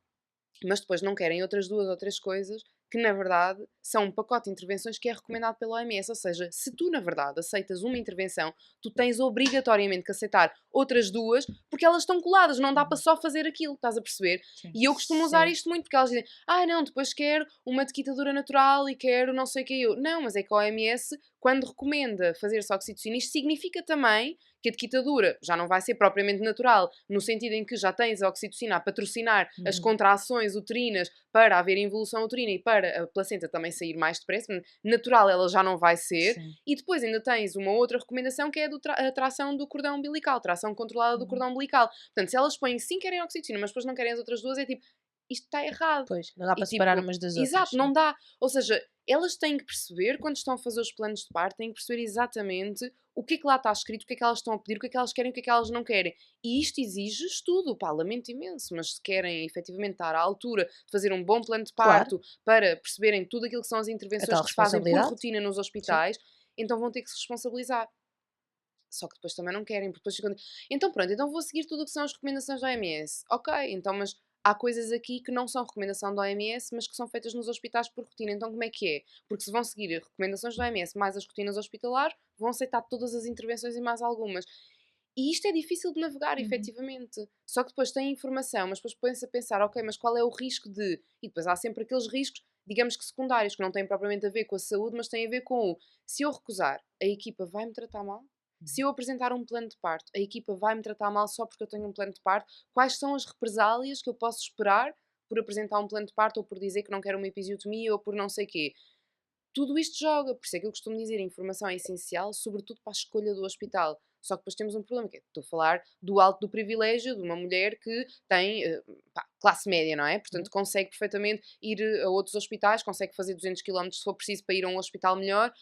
[SPEAKER 3] mas depois não querem outras 2 ou 3 coisas que, na verdade, são um pacote de intervenções que é recomendado pela OMS. Ou seja, se tu, na verdade, aceitas uma intervenção, tu tens obrigatoriamente que aceitar outras 2, porque elas estão coladas, não dá para só fazer aquilo, estás a perceber?
[SPEAKER 2] Sim.
[SPEAKER 3] E eu costumo usar
[SPEAKER 4] Sim.
[SPEAKER 3] isto muito, porque elas dizem, não, depois quero uma dequitadura natural e quero não sei o que eu. Não, mas é que a OMS, quando recomenda fazer-se oxitocina, isto significa também que a dequitadura já não vai ser propriamente natural, no sentido em que já tens a oxitocina a patrocinar as contrações uterinas para haver involução uterina e para a placenta também sair mais depressa. Natural ela já não vai ser.
[SPEAKER 2] Sim.
[SPEAKER 3] E depois ainda tens uma outra recomendação que é a tração do cordão umbilical, tração controlada do cordão umbilical. Portanto, se elas põem sim querem oxitocina, mas depois não querem as outras 2, é tipo, isto está errado.
[SPEAKER 4] Pois, não dá para
[SPEAKER 3] E,
[SPEAKER 4] separar
[SPEAKER 3] tipo,
[SPEAKER 4] umas das outras.
[SPEAKER 3] Exato, não dá. Ou seja, elas têm que perceber, quando estão a fazer os planos de parto, têm que perceber exatamente o que é que lá está escrito, o que é que elas estão a pedir, o que é que elas querem, o que é que elas não querem. E isto exige estudo, pá, lamento imenso, mas se querem efetivamente estar à altura de fazer um bom plano de parto para perceberem tudo aquilo que são as intervenções
[SPEAKER 4] tal
[SPEAKER 3] que se fazem por
[SPEAKER 4] responsabilidade.
[SPEAKER 3] rotina nos hospitais, então vão ter que se responsabilizar. Só que depois também não querem, porque depois ficam... Então pronto, então vou seguir tudo o que são as recomendações da OMS. Ok, então mas há coisas aqui que não são recomendação da OMS, mas que são feitas nos hospitais por rotina. Então como é que é? Porque se vão seguir recomendações da OMS mais as rotinas hospitalares, vão aceitar todas as intervenções e mais algumas. E isto é difícil de navegar, efetivamente. Só que depois tem informação, mas depois põe-se a pensar, ok, mas qual é o risco de... E depois há sempre aqueles riscos, digamos que secundários, que não têm propriamente a ver com a saúde, mas têm a ver com o... Se eu recusar, a equipa vai-me tratar mal? Se eu apresentar um plano de parto, a equipa vai-me tratar mal só porque eu tenho um plano de parto? Quais são as represálias que eu posso esperar por apresentar um plano de parto ou por dizer que não quero uma episiotomia ou por não sei quê? Tudo isto joga, por isso é que eu costumo dizer, a informação é essencial, sobretudo para a escolha do hospital. Só que depois temos um problema, que é, estou a falar do alto do privilégio de uma mulher que tem classe média, não é? Portanto, consegue perfeitamente ir a outros hospitais, consegue fazer 200 km se for preciso para ir a um hospital melhor.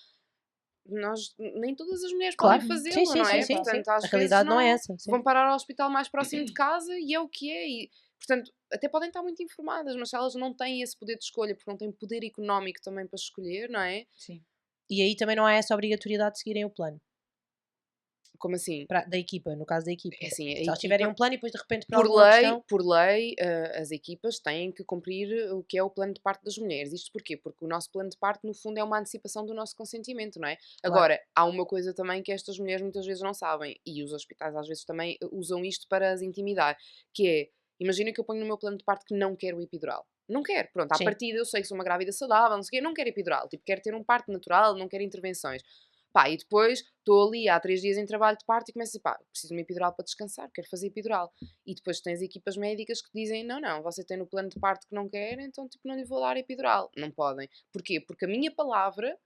[SPEAKER 3] Nem todas as mulheres
[SPEAKER 4] Claro.
[SPEAKER 3] podem fazê-lo,
[SPEAKER 4] Sim, sim,
[SPEAKER 3] não
[SPEAKER 4] sim,
[SPEAKER 3] é?
[SPEAKER 4] sim,
[SPEAKER 3] Portanto,
[SPEAKER 4] sim.
[SPEAKER 3] às
[SPEAKER 4] A realidade
[SPEAKER 3] vezes
[SPEAKER 4] não é essa. Sim.
[SPEAKER 3] vão parar ao hospital mais próximo de casa e é o que é. E, portanto, até podem estar muito informadas, mas se elas não têm esse poder de escolha, porque não têm poder económico também para escolher, não é?
[SPEAKER 2] Sim.
[SPEAKER 4] E aí também não há essa obrigatoriedade de seguirem o plano.
[SPEAKER 3] Como assim?
[SPEAKER 4] Da equipa, no caso da equipa.
[SPEAKER 3] É assim, a
[SPEAKER 4] Se elas tiverem
[SPEAKER 3] equipa-
[SPEAKER 4] um plano e depois de repente por alguma questão...
[SPEAKER 3] Por lei, as equipas têm que cumprir o que é o plano de parto das mulheres. Isto porquê? Porque o nosso plano de parto, no fundo, é uma antecipação do nosso consentimento, não é?
[SPEAKER 4] Claro.
[SPEAKER 3] Agora, há uma coisa também que estas mulheres muitas vezes não sabem, e os hospitais às vezes também usam isto para as intimidar, que é, Imagina que eu ponho no meu plano de parto que não quero epidural. Não quero, pronto, à
[SPEAKER 4] Sim.
[SPEAKER 3] partida eu sei que sou uma grávida saudável, não sei o quê, não quero epidural, tipo, quero ter um parto natural, não quero intervenções. Pá, e depois estou ali há 3 dias em trabalho de parto e começo a dizer, pá, preciso de uma epidural para descansar, quero fazer epidural. E depois tens equipas médicas que dizem, não, você tem no plano de parto que não quer, então tipo, não lhe vou dar epidural. Não podem. Porquê? Porque a minha palavra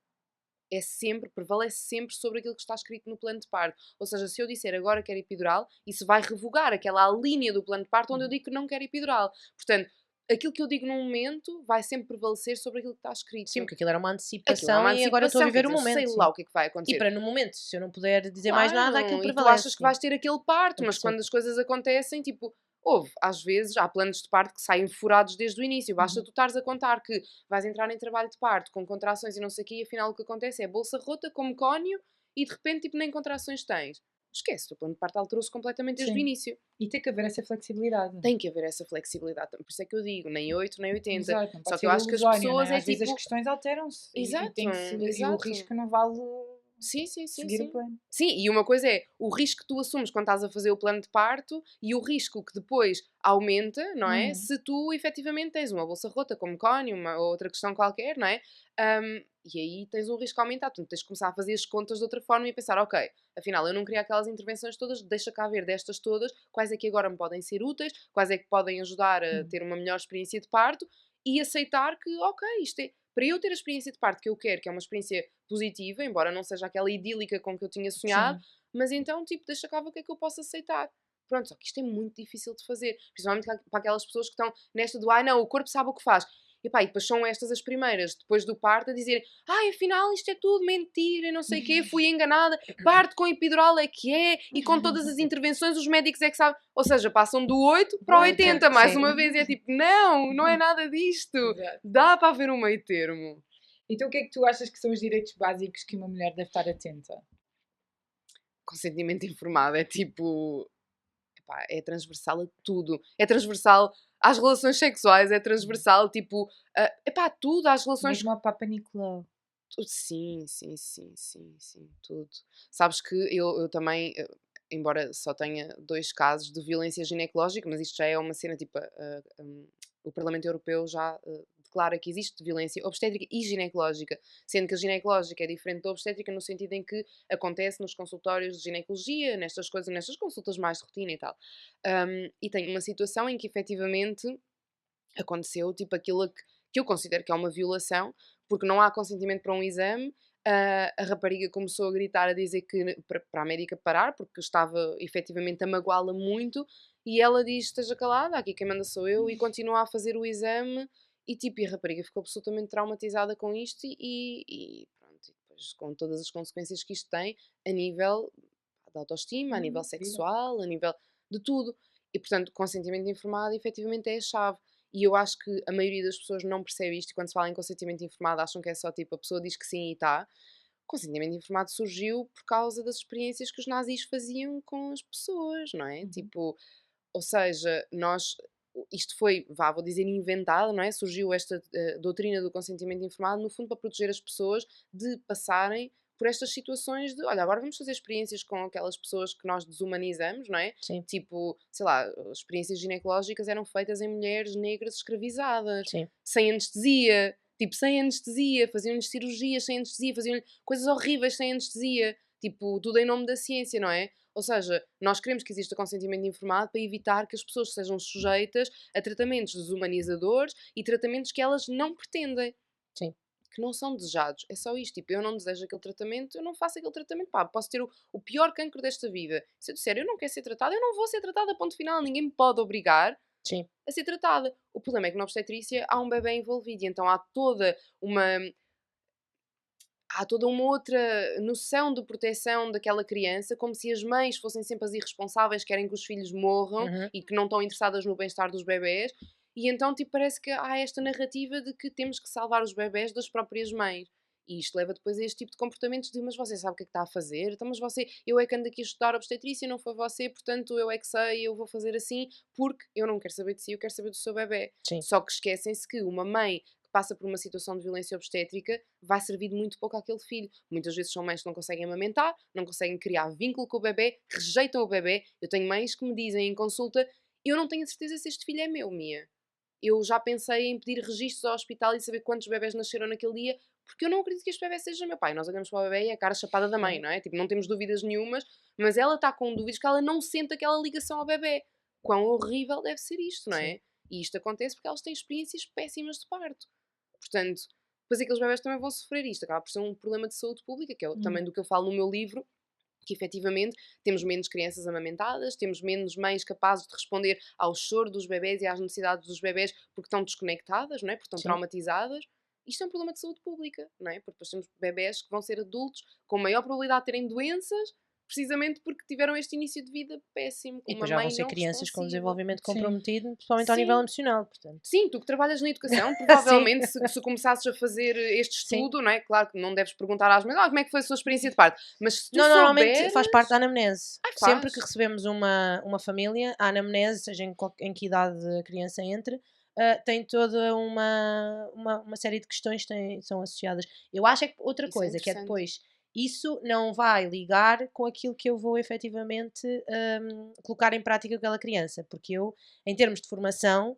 [SPEAKER 3] prevalece sempre sobre aquilo que está escrito no plano de parto. Ou seja, se eu disser agora quero epidural, isso vai revogar aquela linha do plano de parto onde eu digo que não quero epidural. Portanto, aquilo que eu digo num momento vai sempre prevalecer sobre aquilo que está escrito.
[SPEAKER 4] Sim, porque aquilo era uma
[SPEAKER 3] Aquilo é
[SPEAKER 4] antecipação
[SPEAKER 3] uma
[SPEAKER 4] e agora estou a
[SPEAKER 3] antecipação,
[SPEAKER 4] viver
[SPEAKER 3] quer
[SPEAKER 4] o
[SPEAKER 3] dizer,
[SPEAKER 4] momento.
[SPEAKER 3] sei
[SPEAKER 4] Sim.
[SPEAKER 3] lá o que é que vai
[SPEAKER 4] E
[SPEAKER 3] acontecer.
[SPEAKER 4] para no momento, se eu não puder dizer mais nada, aquilo
[SPEAKER 3] Claro, e tu
[SPEAKER 4] prevalece.
[SPEAKER 3] achas que vais ter aquele parto,
[SPEAKER 4] Eu
[SPEAKER 3] mas
[SPEAKER 4] percebo.
[SPEAKER 3] quando as coisas acontecem, tipo, às vezes há planos de parto que saem furados desde o início. Basta tu estares a contar que vais entrar em trabalho de parto com contrações e não sei o quê, e afinal o que acontece é bolsa rota, como cónio, e de repente, tipo, nem contrações tens. Esquece, o plano de parto alterou-se completamente desde o
[SPEAKER 2] Sim.
[SPEAKER 3] início.
[SPEAKER 2] E tem que haver essa flexibilidade.
[SPEAKER 3] Tem que haver essa flexibilidade. Por isso é que eu digo, nem 8, nem 80.
[SPEAKER 2] Exato, não pode
[SPEAKER 3] Só que
[SPEAKER 2] ser
[SPEAKER 3] eu acho que as
[SPEAKER 2] ilusório,
[SPEAKER 3] pessoas
[SPEAKER 2] né?
[SPEAKER 3] é
[SPEAKER 2] Às vezes as
[SPEAKER 3] tipo...
[SPEAKER 2] questões alteram-se e
[SPEAKER 3] Exato,
[SPEAKER 2] tem que se, e o
[SPEAKER 3] exato.
[SPEAKER 2] risco não vale
[SPEAKER 3] Sim,
[SPEAKER 2] seguir o
[SPEAKER 3] sim.
[SPEAKER 2] plano.
[SPEAKER 3] Sim, e uma coisa é o risco que tu assumes quando estás a fazer o plano de parto e o risco que depois aumenta, não é?
[SPEAKER 2] Uhum.
[SPEAKER 3] Se tu efetivamente tens uma bolsa rota, como cónio, uma ou outra questão qualquer, não é? E aí tens um risco aumentado. Portanto, tens de começar a fazer as contas de outra forma e a pensar, ok, afinal eu não queria aquelas intervenções todas, deixa cá ver destas todas, quais é que agora me podem ser úteis, quais é que podem ajudar a ter uma melhor experiência de parto e aceitar que, ok, isto é, para eu ter a experiência de parto que eu quero, que é uma experiência positiva, embora não seja aquela idílica com que eu tinha sonhado,
[SPEAKER 2] Sim.
[SPEAKER 3] mas então, tipo, deixa cá ver o que é que eu posso aceitar. Pronto, só que isto é muito difícil de fazer, principalmente para aquelas pessoas que estão nesta do, não, o corpo sabe o que faz. E pá, e depois são estas as primeiras, depois do parto, a dizer, afinal isto é tudo mentira, e não sei o quê, fui enganada, parto com epidural é que é, e com todas as intervenções os médicos é que sabem. Ou seja, passam do 8 para o 80, mais
[SPEAKER 4] sim.
[SPEAKER 3] uma vez, e é tipo, não é nada disto.
[SPEAKER 2] Exato.
[SPEAKER 3] Dá para haver um meio termo.
[SPEAKER 2] Então o que é que tu achas que são os direitos básicos que uma mulher deve estar atenta?
[SPEAKER 3] Consentimento informado é tipo... Epá, é transversal a tudo. É transversal às relações sexuais, é transversal, tipo... epá, tudo, às relações...
[SPEAKER 2] Mesmo a Papa Nicolau.
[SPEAKER 3] Sim, tudo. Sabes que eu também... embora só tenha 2 casos de violência ginecológica, mas isto já é uma cena, tipo... o Parlamento Europeu já declara que existe violência obstétrica e ginecológica, sendo que a ginecológica é diferente da obstétrica no sentido em que acontece nos consultórios de ginecologia, nestas coisas, nestas consultas mais de rotina e tal. E tem uma situação em que efetivamente aconteceu, tipo aquilo que eu considero que é uma violação, porque não há consentimento para um exame. A rapariga começou a gritar, a dizer que para a médica parar, porque estava efetivamente a magoá-la muito, e ela diz, esteja calada, aqui quem manda sou eu, e continua a fazer o exame, e tipo, e a rapariga ficou absolutamente traumatizada com isto, e pronto, e depois com todas as consequências que isto tem, a nível de autoestima, a nível sexual, a nível de tudo. E portanto, consentimento informado efetivamente é a chave. E eu acho que a maioria das pessoas não percebe isto e quando se fala em consentimento informado acham que é só tipo a pessoa diz que sim e está. Consentimento informado surgiu por causa das experiências que os nazis faziam com as pessoas, não é? Tipo, ou seja, isto foi, vou dizer, inventado, não é? Surgiu esta doutrina do consentimento informado, no fundo, para proteger as pessoas de passarem por estas situações de, olha, agora vamos fazer experiências com aquelas pessoas que nós desumanizamos, não é?
[SPEAKER 4] Sim.
[SPEAKER 3] Tipo, sei lá, experiências ginecológicas eram feitas em mulheres negras escravizadas,
[SPEAKER 4] Sim.
[SPEAKER 3] sem anestesia. Tipo, sem anestesia, faziam-lhes cirurgias sem anestesia, faziam coisas horríveis sem anestesia. Tipo, tudo em nome da ciência, não é? Ou seja, nós queremos que exista consentimento informado para evitar que as pessoas sejam sujeitas a tratamentos desumanizadores e tratamentos que elas não pretendem.
[SPEAKER 4] Sim.
[SPEAKER 3] Que não são desejados. É só isto. Tipo, eu não desejo aquele tratamento, eu não faço aquele tratamento. Pá, posso ter o pior cancro desta vida. Se eu disser, eu não quero ser tratada, eu não vou ser tratada, ponto final. Ninguém me pode obrigar
[SPEAKER 4] Sim.
[SPEAKER 3] a ser tratada. O problema é que na obstetrícia há um bebê envolvido e então há toda uma outra noção de proteção daquela criança, como se as mães fossem sempre as irresponsáveis, querem que os filhos morram
[SPEAKER 4] Uhum.
[SPEAKER 3] e que não estão interessadas no bem-estar dos bebés. E então, tipo, parece que há esta narrativa de que temos que salvar os bebés das próprias mães. E isto leva depois a este tipo de comportamentos de, mas você sabe o que é que está a fazer? Então, mas eu é que ando aqui a estudar obstetrícia, não foi você, portanto eu é que sei, eu vou fazer assim, porque eu não quero saber de si, eu quero saber do seu bebé.
[SPEAKER 4] Sim.
[SPEAKER 3] Só que esquecem-se que uma mãe que passa por uma situação de violência obstétrica vai servir de muito pouco àquele filho. Muitas vezes são mães que não conseguem amamentar, não conseguem criar vínculo com o bebê, rejeitam o bebê. Eu tenho mães que me dizem em consulta, Eu não tenho a certeza se este filho é meu, Mia. Eu já pensei em pedir registros ao hospital e saber quantos bebés nasceram naquele dia, porque eu não acredito que este bebê seja meu pai. Nós olhamos para o bebê e é a cara chapada da mãe, não é? Tipo, não temos dúvidas nenhumas, mas ela está com dúvidas que ela não sente aquela ligação ao bebê. Quão horrível deve ser isto, não é?
[SPEAKER 4] Sim.
[SPEAKER 3] E isto acontece porque elas têm experiências péssimas de parto. Portanto, depois aqueles bebés também vão sofrer isto. Acaba por ser um problema de saúde pública, que é também do que eu falo no meu livro, que efetivamente temos menos crianças amamentadas, temos menos mães capazes de responder ao choro dos bebés e às necessidades dos bebés porque estão desconectadas, não é? Porque estão
[SPEAKER 4] Sim.
[SPEAKER 3] traumatizadas. Isto é um problema de saúde pública, não é? Porque depois temos bebés que vão ser adultos com maior probabilidade de terem doenças, precisamente porque tiveram este início de vida péssimo, com
[SPEAKER 4] E
[SPEAKER 3] uma
[SPEAKER 4] depois já vão
[SPEAKER 3] mãe
[SPEAKER 4] ser
[SPEAKER 3] não
[SPEAKER 4] crianças com
[SPEAKER 3] responsiva.
[SPEAKER 4] desenvolvimento
[SPEAKER 2] Sim.
[SPEAKER 4] comprometido, principalmente ao nível
[SPEAKER 3] Sim.
[SPEAKER 4] emocional, portanto.
[SPEAKER 3] Sim, tu que trabalhas na educação, provavelmente se começasses a fazer este
[SPEAKER 4] Sim.
[SPEAKER 3] estudo, não é? Claro que não deves perguntar às mães, como é que foi a sua experiência de parto, mas se tu
[SPEAKER 4] Não, normalmente
[SPEAKER 3] souberes...
[SPEAKER 4] faz parte da anamnese.
[SPEAKER 3] Ai,
[SPEAKER 4] Sempre que
[SPEAKER 3] faz.
[SPEAKER 4] recebemos uma família, a anamnese, seja em que idade a criança entre, tem toda uma série de questões que são associadas. Eu acho é que outra
[SPEAKER 3] Isso é
[SPEAKER 4] coisa, que é
[SPEAKER 3] interessante.
[SPEAKER 4] depois, isso não vai ligar com aquilo que eu vou efetivamente colocar em prática com aquela criança, porque eu, em termos de formação,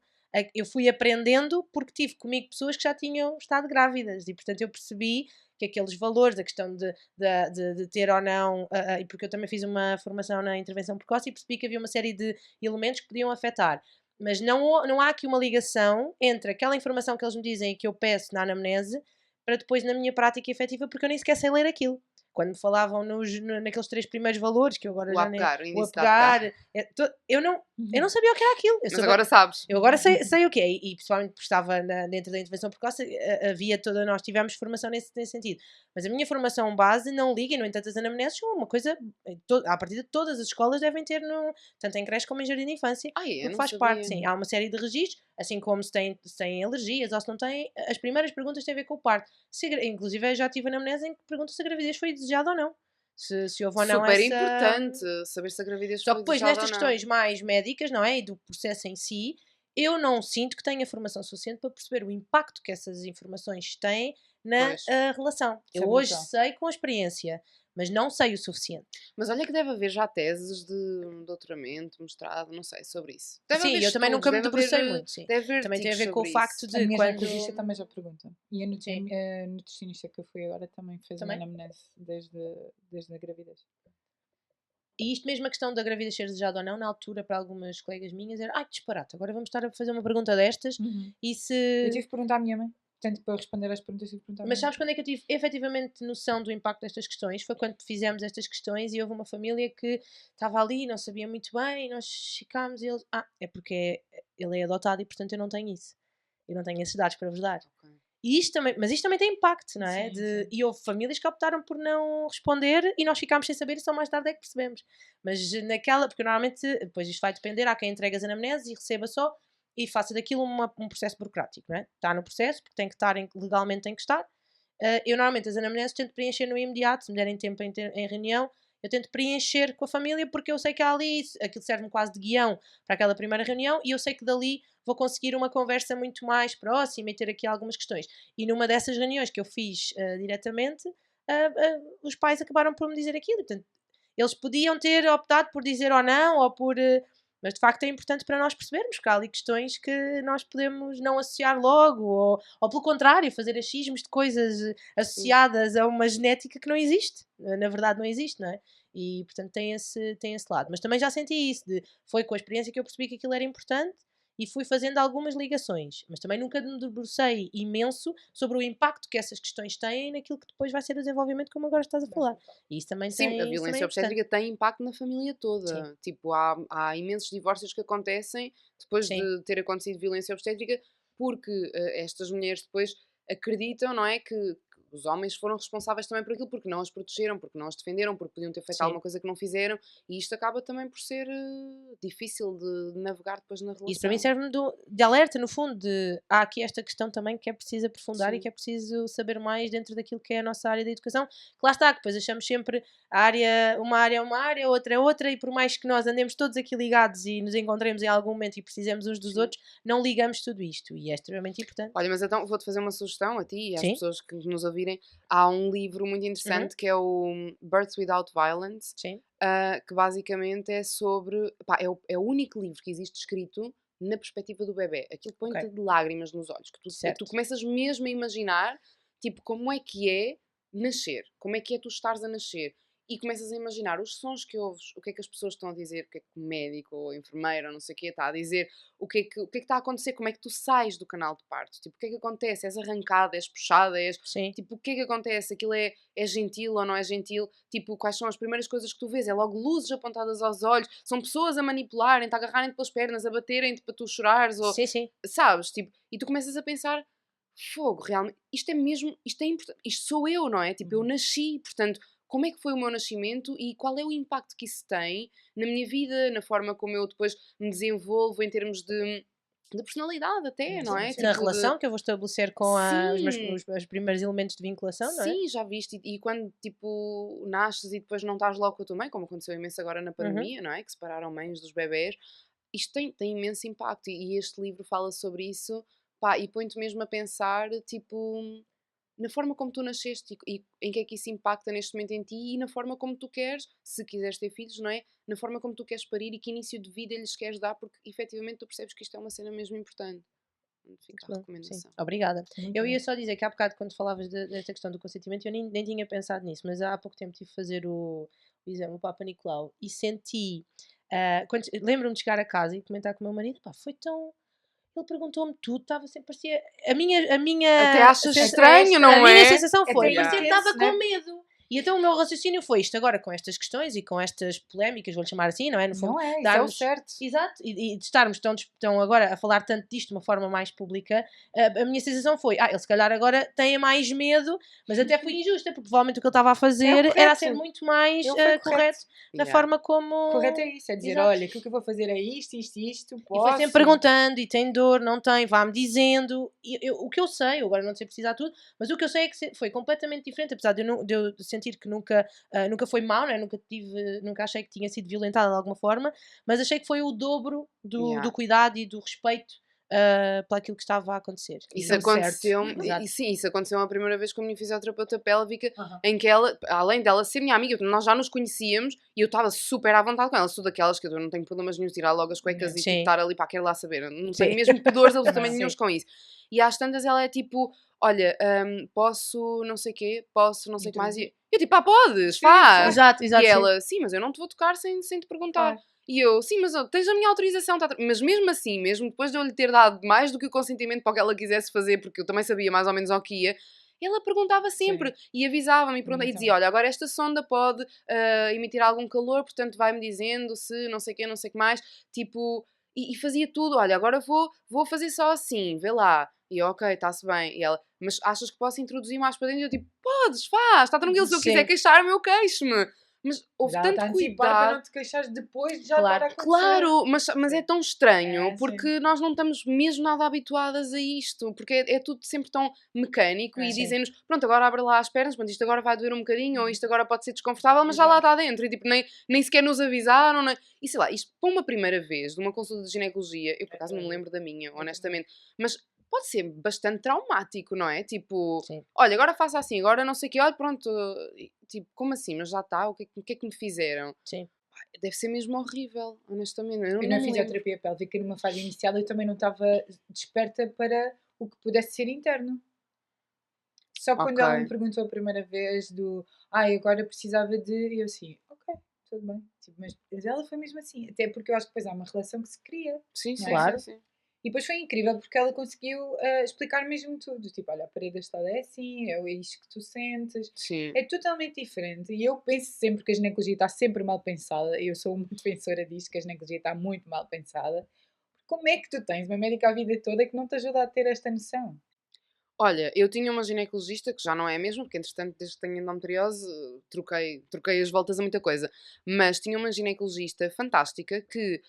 [SPEAKER 4] eu fui aprendendo porque tive comigo pessoas que já tinham estado grávidas e, portanto, eu percebi que aqueles valores, a questão de ter ou não, e porque eu também fiz uma formação na intervenção precoce e percebi que havia uma série de elementos que podiam afetar. Mas não há aqui uma ligação entre aquela informação que eles me dizem e que eu peço na anamnese para depois na minha prática efetiva, porque eu nem sequer sei ler aquilo. Quando me falavam naqueles 3 primeiros valores, que eu agora
[SPEAKER 3] O
[SPEAKER 4] já nem...
[SPEAKER 3] apegar, o
[SPEAKER 4] O
[SPEAKER 3] início de apegar.
[SPEAKER 4] apegar... eu não sabia o que era aquilo.
[SPEAKER 3] Mas agora sabes.
[SPEAKER 4] Eu agora sei o que é, e principalmente porque estava dentro da intervenção precoce, nós tivemos formação nesse sentido. Mas a minha formação base não liga, e no entanto as anamneses são uma coisa, à partida de todas as escolas devem ter, tanto em creche como em jardim de infância,
[SPEAKER 3] Ai, eu
[SPEAKER 4] porque
[SPEAKER 3] não
[SPEAKER 4] faz
[SPEAKER 3] sabia.
[SPEAKER 4] parte, sim. Há uma série de registros, assim como se têm alergias ou se não têm, as primeiras perguntas têm a ver com o parto. Inclusive eu já tive anamnese em que pergunto se a gravidez foi desejada ou não. Se houve ou não
[SPEAKER 3] Super
[SPEAKER 4] essa...
[SPEAKER 3] importante saber se a gravidez
[SPEAKER 4] Só que
[SPEAKER 3] foi
[SPEAKER 4] depois
[SPEAKER 3] desejada
[SPEAKER 4] nestas
[SPEAKER 3] ou não.
[SPEAKER 4] questões mais médicas, não é? E do processo em si, eu não sinto que tenha formação suficiente para perceber o impacto que essas informações têm na
[SPEAKER 3] Pois.
[SPEAKER 4] relação. Eu
[SPEAKER 2] Sobre
[SPEAKER 4] hoje
[SPEAKER 2] isso.
[SPEAKER 4] sei com a experiência, mas não sei o suficiente.
[SPEAKER 3] Mas olha que deve haver já teses de doutoramento, mestrado, não sei, sobre isso. Deve
[SPEAKER 4] Sim,
[SPEAKER 3] haver
[SPEAKER 4] eu também
[SPEAKER 3] estudos,
[SPEAKER 4] nunca me
[SPEAKER 3] deve
[SPEAKER 4] debrucei
[SPEAKER 3] haver-
[SPEAKER 4] muito, sim.
[SPEAKER 3] Deve haver
[SPEAKER 4] Também tem a ver
[SPEAKER 3] artigos
[SPEAKER 4] com o
[SPEAKER 3] sobre
[SPEAKER 4] facto
[SPEAKER 3] isso.
[SPEAKER 2] A
[SPEAKER 4] de
[SPEAKER 2] minha
[SPEAKER 4] quando...
[SPEAKER 2] ginecologista também já pergunta. E
[SPEAKER 4] Sim.
[SPEAKER 2] a nutricionista que eu fui agora também fez
[SPEAKER 4] Também?
[SPEAKER 2] uma anamnese desde a gravidez.
[SPEAKER 4] E isto mesmo a questão da gravidez ser desejada ou não, na altura, para algumas colegas minhas, era que disparate, agora vamos estar a fazer uma pergunta destas e se...
[SPEAKER 2] Eu tive que perguntar à minha mãe. Portanto, para responder às perguntas, tive que perguntar à
[SPEAKER 4] Mas
[SPEAKER 2] minha
[SPEAKER 4] sabes quando é que eu tive efetivamente noção do impacto destas questões? Foi quando fizemos estas questões e houve uma família que estava ali, não sabia muito bem, nós ficámos e eles... é porque ele é adotado e portanto eu não tenho isso. Eu não tenho esses dados para vos dar.
[SPEAKER 3] Ok.
[SPEAKER 4] E mas isto também tem impacto, não é?
[SPEAKER 2] Sim, sim.
[SPEAKER 4] E houve famílias que optaram por não responder e nós ficámos sem saber e só mais tarde é que percebemos. Mas porque normalmente, depois isto vai depender, há quem entregue as anamneses e receba só e faça daquilo um processo burocrático, não é? Está no processo, porque tem que estar, legalmente tem que estar. Eu normalmente as anamneses tento preencher no imediato, se me derem tempo em reunião, eu tento preencher com a família porque eu sei que há ali, aquilo serve-me quase de guião para aquela primeira reunião e eu sei que dali vou conseguir uma conversa muito mais próxima e ter aqui algumas questões. E numa dessas reuniões que eu fiz diretamente, os pais acabaram por me dizer aquilo. Portanto, eles podiam ter optado por dizer ou não, ou por... mas de facto é importante para nós percebermos que há ali questões que nós podemos não associar logo, ou pelo contrário, fazer achismos de coisas associadas a uma genética que não existe. Na verdade não existe, não é? E portanto tem esse lado. Mas também já senti isso, foi com a experiência que eu percebi que aquilo era importante e fui fazendo algumas ligações. Mas também nunca me debrucei imenso sobre o impacto que essas questões têm naquilo que depois vai ser o desenvolvimento, como agora estás a falar. E isso também
[SPEAKER 3] Sim, a
[SPEAKER 4] isso também
[SPEAKER 3] violência
[SPEAKER 4] é
[SPEAKER 3] obstétrica tem impacto na família toda.
[SPEAKER 4] Sim.
[SPEAKER 3] Tipo, há imensos divórcios que acontecem depois
[SPEAKER 4] Sim.
[SPEAKER 3] de ter acontecido violência obstétrica, porque estas mulheres depois acreditam, não é, que os homens foram responsáveis também por aquilo, porque não as protegeram, porque não as defenderam, porque podiam ter feito
[SPEAKER 4] Sim.
[SPEAKER 3] alguma coisa que não fizeram, e isto acaba também por ser difícil de navegar depois na relação.
[SPEAKER 4] Isso para mim serve-me de alerta, no fundo, há aqui esta questão também que é preciso aprofundar
[SPEAKER 3] Sim.
[SPEAKER 4] e que é preciso saber mais dentro daquilo que é a nossa área da educação, que lá está, que depois achamos sempre uma área é uma área, outra é outra, e por mais que nós andemos todos aqui ligados e nos encontremos em algum momento e precisemos uns dos
[SPEAKER 3] Sim.
[SPEAKER 4] outros, não ligamos tudo isto, e é extremamente importante.
[SPEAKER 3] Olha, mas então vou-te fazer uma sugestão a ti e às
[SPEAKER 4] Sim.
[SPEAKER 3] pessoas que nos ouvirem. Há um livro muito interessante que é o Birth Without Violence,
[SPEAKER 4] Sim.
[SPEAKER 3] que basicamente é sobre... Pá, é o único livro que existe escrito na perspectiva do bebê. Aquilo põe-te
[SPEAKER 4] Ok.
[SPEAKER 3] de lágrimas nos olhos. Que tu
[SPEAKER 4] Certo.
[SPEAKER 3] começas mesmo a imaginar, tipo, como é que é nascer. Como é que é tu estares a nascer. E começas a imaginar os sons que ouves, o que é que as pessoas estão a dizer, o que é que o médico ou a enfermeira ou não sei o que está a dizer, o que é que está a acontecer, como é que tu sais do canal de parto, tipo, o que é que acontece, és arrancada, és puxada,
[SPEAKER 4] Sim.
[SPEAKER 3] tipo, o que é que acontece, aquilo é gentil ou não é gentil, tipo, quais são as primeiras coisas que tu vês, é logo luzes apontadas aos olhos, são pessoas a manipularem-te, a agarrarem-te pelas pernas, a baterem-te para tu chorares, ou,
[SPEAKER 4] Sim.
[SPEAKER 3] sabes, tipo, e tu começas a pensar, fogo, realmente, isto é mesmo, isto é importante, isto sou eu, não é? Tipo, eu nasci, portanto, como é que foi o meu nascimento e qual é o impacto que isso tem na minha vida, na forma como eu depois me desenvolvo em termos de personalidade até, não é?
[SPEAKER 4] Na
[SPEAKER 3] Tipo
[SPEAKER 4] relação que eu vou estabelecer com
[SPEAKER 3] Sim,
[SPEAKER 4] os primeiros elementos de vinculação, não é?
[SPEAKER 3] sim, já viste. E quando, tipo, nasces e depois não estás logo com a tua mãe, como aconteceu imenso agora na
[SPEAKER 4] Uhum.
[SPEAKER 3] pandemia, não é? Que separaram mães dos bebés. Isto tem imenso impacto. E este livro fala sobre isso, pá, e põe-te mesmo a pensar, tipo, na forma como tu nasceste e em que é que isso impacta neste momento em ti e na forma como tu queres, se quiseres ter filhos, não é? Na forma como tu queres parir e que início de vida lhes queres dar, porque efetivamente tu percebes que isto é uma cena mesmo importante. Fica a
[SPEAKER 4] Bom, sim,
[SPEAKER 3] recomendação.
[SPEAKER 4] obrigada.
[SPEAKER 2] Muito
[SPEAKER 4] Eu
[SPEAKER 2] bom.
[SPEAKER 4] ia só dizer que há bocado, quando falavas desta questão do consentimento, eu nem tinha pensado nisso, mas há pouco tempo tive a fazer o exame, o Papa Nicolau, e senti. Lembro-me de chegar a casa e comentar com o meu marido, pá, foi tão. Ele perguntou-me tudo, estava sempre, parecia.
[SPEAKER 3] Até achas estranho, não
[SPEAKER 4] a minha
[SPEAKER 3] é?
[SPEAKER 4] sensação
[SPEAKER 2] Até
[SPEAKER 4] foi,
[SPEAKER 3] Yeah.
[SPEAKER 4] parecia que
[SPEAKER 2] intenso,
[SPEAKER 4] estava
[SPEAKER 2] né?
[SPEAKER 4] com medo. E então o meu raciocínio foi isto agora com estas questões e com estas polémicas, vou-lhe chamar assim, não é? No fundo,
[SPEAKER 2] Não é, isso é o
[SPEAKER 4] darmos.
[SPEAKER 2] certo.
[SPEAKER 4] Exato, e de estarmos tão agora a falar tanto disto de uma forma mais pública, a minha sensação foi, ele se calhar agora tem mais medo, mas até foi injusta, porque provavelmente o que ele estava a fazer era a ser
[SPEAKER 2] correto.
[SPEAKER 4] muito mais
[SPEAKER 2] Ele foi
[SPEAKER 4] correto na
[SPEAKER 3] Yeah.
[SPEAKER 4] forma como.
[SPEAKER 2] Correto é isso, é dizer,
[SPEAKER 4] Exato.
[SPEAKER 2] olha, aquilo que eu vou fazer é isto,
[SPEAKER 4] E foi
[SPEAKER 2] posso.
[SPEAKER 4] sempre perguntando, e tem dor, não tem, vá-me dizendo. O que eu sei, eu agora não sei precisar tudo, mas o que eu sei é que foi completamente diferente, apesar de eu sentir que nunca foi mau, né? Nunca achei que tinha sido violentada de alguma forma, mas achei que foi o dobro
[SPEAKER 3] Yeah.
[SPEAKER 4] do cuidado e do respeito para aquilo que estava a acontecer.
[SPEAKER 3] Isso
[SPEAKER 2] Então, certo.
[SPEAKER 3] aconteceu-me,
[SPEAKER 4] Exato.
[SPEAKER 3] e sim, isso aconteceu a primeira vez com a minha fisioterapeuta pélvica,
[SPEAKER 2] Aham.
[SPEAKER 3] em que ela, além dela ser minha amiga, nós já nos conhecíamos e eu estava super à vontade com ela. Sou daquelas que eu não tenho problemas nenhum de tirar logo as cuecas e
[SPEAKER 4] Sim.
[SPEAKER 3] tipo, estar ali para querer lá saber. Eu não
[SPEAKER 4] Sim.
[SPEAKER 3] tenho mesmo pudores absolutamente
[SPEAKER 2] Também.
[SPEAKER 3] nenhums com isso. E às tantas ela é tipo, olha, posso não sei o quê, posso não sei o que mais. E eu tipo, podes,
[SPEAKER 2] Sim,
[SPEAKER 3] faz.
[SPEAKER 4] Exato,
[SPEAKER 3] E
[SPEAKER 4] sim.
[SPEAKER 3] ela, sim, mas eu não te vou tocar sem te perguntar.
[SPEAKER 2] Claro.
[SPEAKER 3] E eu, sim, mas tens a minha autorização, mas mesmo assim, mesmo depois de eu lhe ter dado mais do que o consentimento para o que ela quisesse fazer, porque eu também sabia mais ou menos ao que ia, ela perguntava sempre e avisava-me e dizia, olha, agora esta sonda pode emitir algum calor, portanto vai-me dizendo se não sei o que, não sei o que mais, tipo, e fazia tudo, olha, agora vou fazer só assim, vê lá. E eu, ok, está-se bem. E ela, mas achas que posso introduzir mais para dentro? E eu tipo, podes, faz, está tranquilo, se eu quiser
[SPEAKER 4] Sim.
[SPEAKER 3] queixar-me, eu queixo-me. Mas houve
[SPEAKER 2] Mas ela
[SPEAKER 3] tanto
[SPEAKER 2] está a antecipar para
[SPEAKER 3] cuidado.
[SPEAKER 2] não te queixares depois de já
[SPEAKER 4] Claro.
[SPEAKER 2] estar a acontecer.
[SPEAKER 3] Claro, mas é tão estranho
[SPEAKER 2] É, sim.
[SPEAKER 3] porque nós não estamos mesmo nada habituadas a isto, porque é tudo sempre tão mecânico e
[SPEAKER 4] Sim.
[SPEAKER 3] dizem-nos, pronto, agora abre lá as pernas, pronto, isto agora vai doer um bocadinho ou isto agora pode ser desconfortável, mas já lá está dentro e tipo, nem sequer nos avisaram, e sei lá, isto para uma primeira vez de uma consulta de ginecologia, eu por acaso não me lembro da minha, honestamente, mas pode ser bastante traumático, não é? Tipo,
[SPEAKER 4] Sim.
[SPEAKER 3] olha, agora faça assim, agora não sei o que, olha, pronto, tipo, como assim, mas já está, o que é que me fizeram?
[SPEAKER 4] Sim.
[SPEAKER 3] Deve ser mesmo horrível, honestamente. Eu
[SPEAKER 2] Eu
[SPEAKER 3] não
[SPEAKER 2] na
[SPEAKER 3] me lembro.
[SPEAKER 2] fisioterapia pélvica, numa fase inicial, eu também não estava desperta para o que pudesse ser interno. Só quando ela me
[SPEAKER 3] Ok.
[SPEAKER 2] perguntou a primeira vez agora precisava de... E eu assim, ok, tudo bem. Tipo, mas ela foi mesmo assim. Até porque eu acho que depois há uma relação que se cria.
[SPEAKER 3] Sim, sim,
[SPEAKER 4] Claro.
[SPEAKER 3] sim.
[SPEAKER 2] E depois foi incrível porque ela conseguiu explicar mesmo tudo. Tipo, olha, a parede deste lado é assim, é isto que tu sentes.
[SPEAKER 3] Sim.
[SPEAKER 2] É totalmente diferente. E eu penso sempre que a ginecologia está sempre mal pensada. Eu sou muito defensora disto, que a ginecologia está muito mal pensada. Como é que tu tens uma médica a vida toda que não te ajuda a ter esta noção?
[SPEAKER 3] Olha, eu tinha uma ginecologista, que já não é a mesma, porque entretanto, desde que tenho endometriose, troquei as voltas a muita coisa. Mas tinha uma ginecologista fantástica que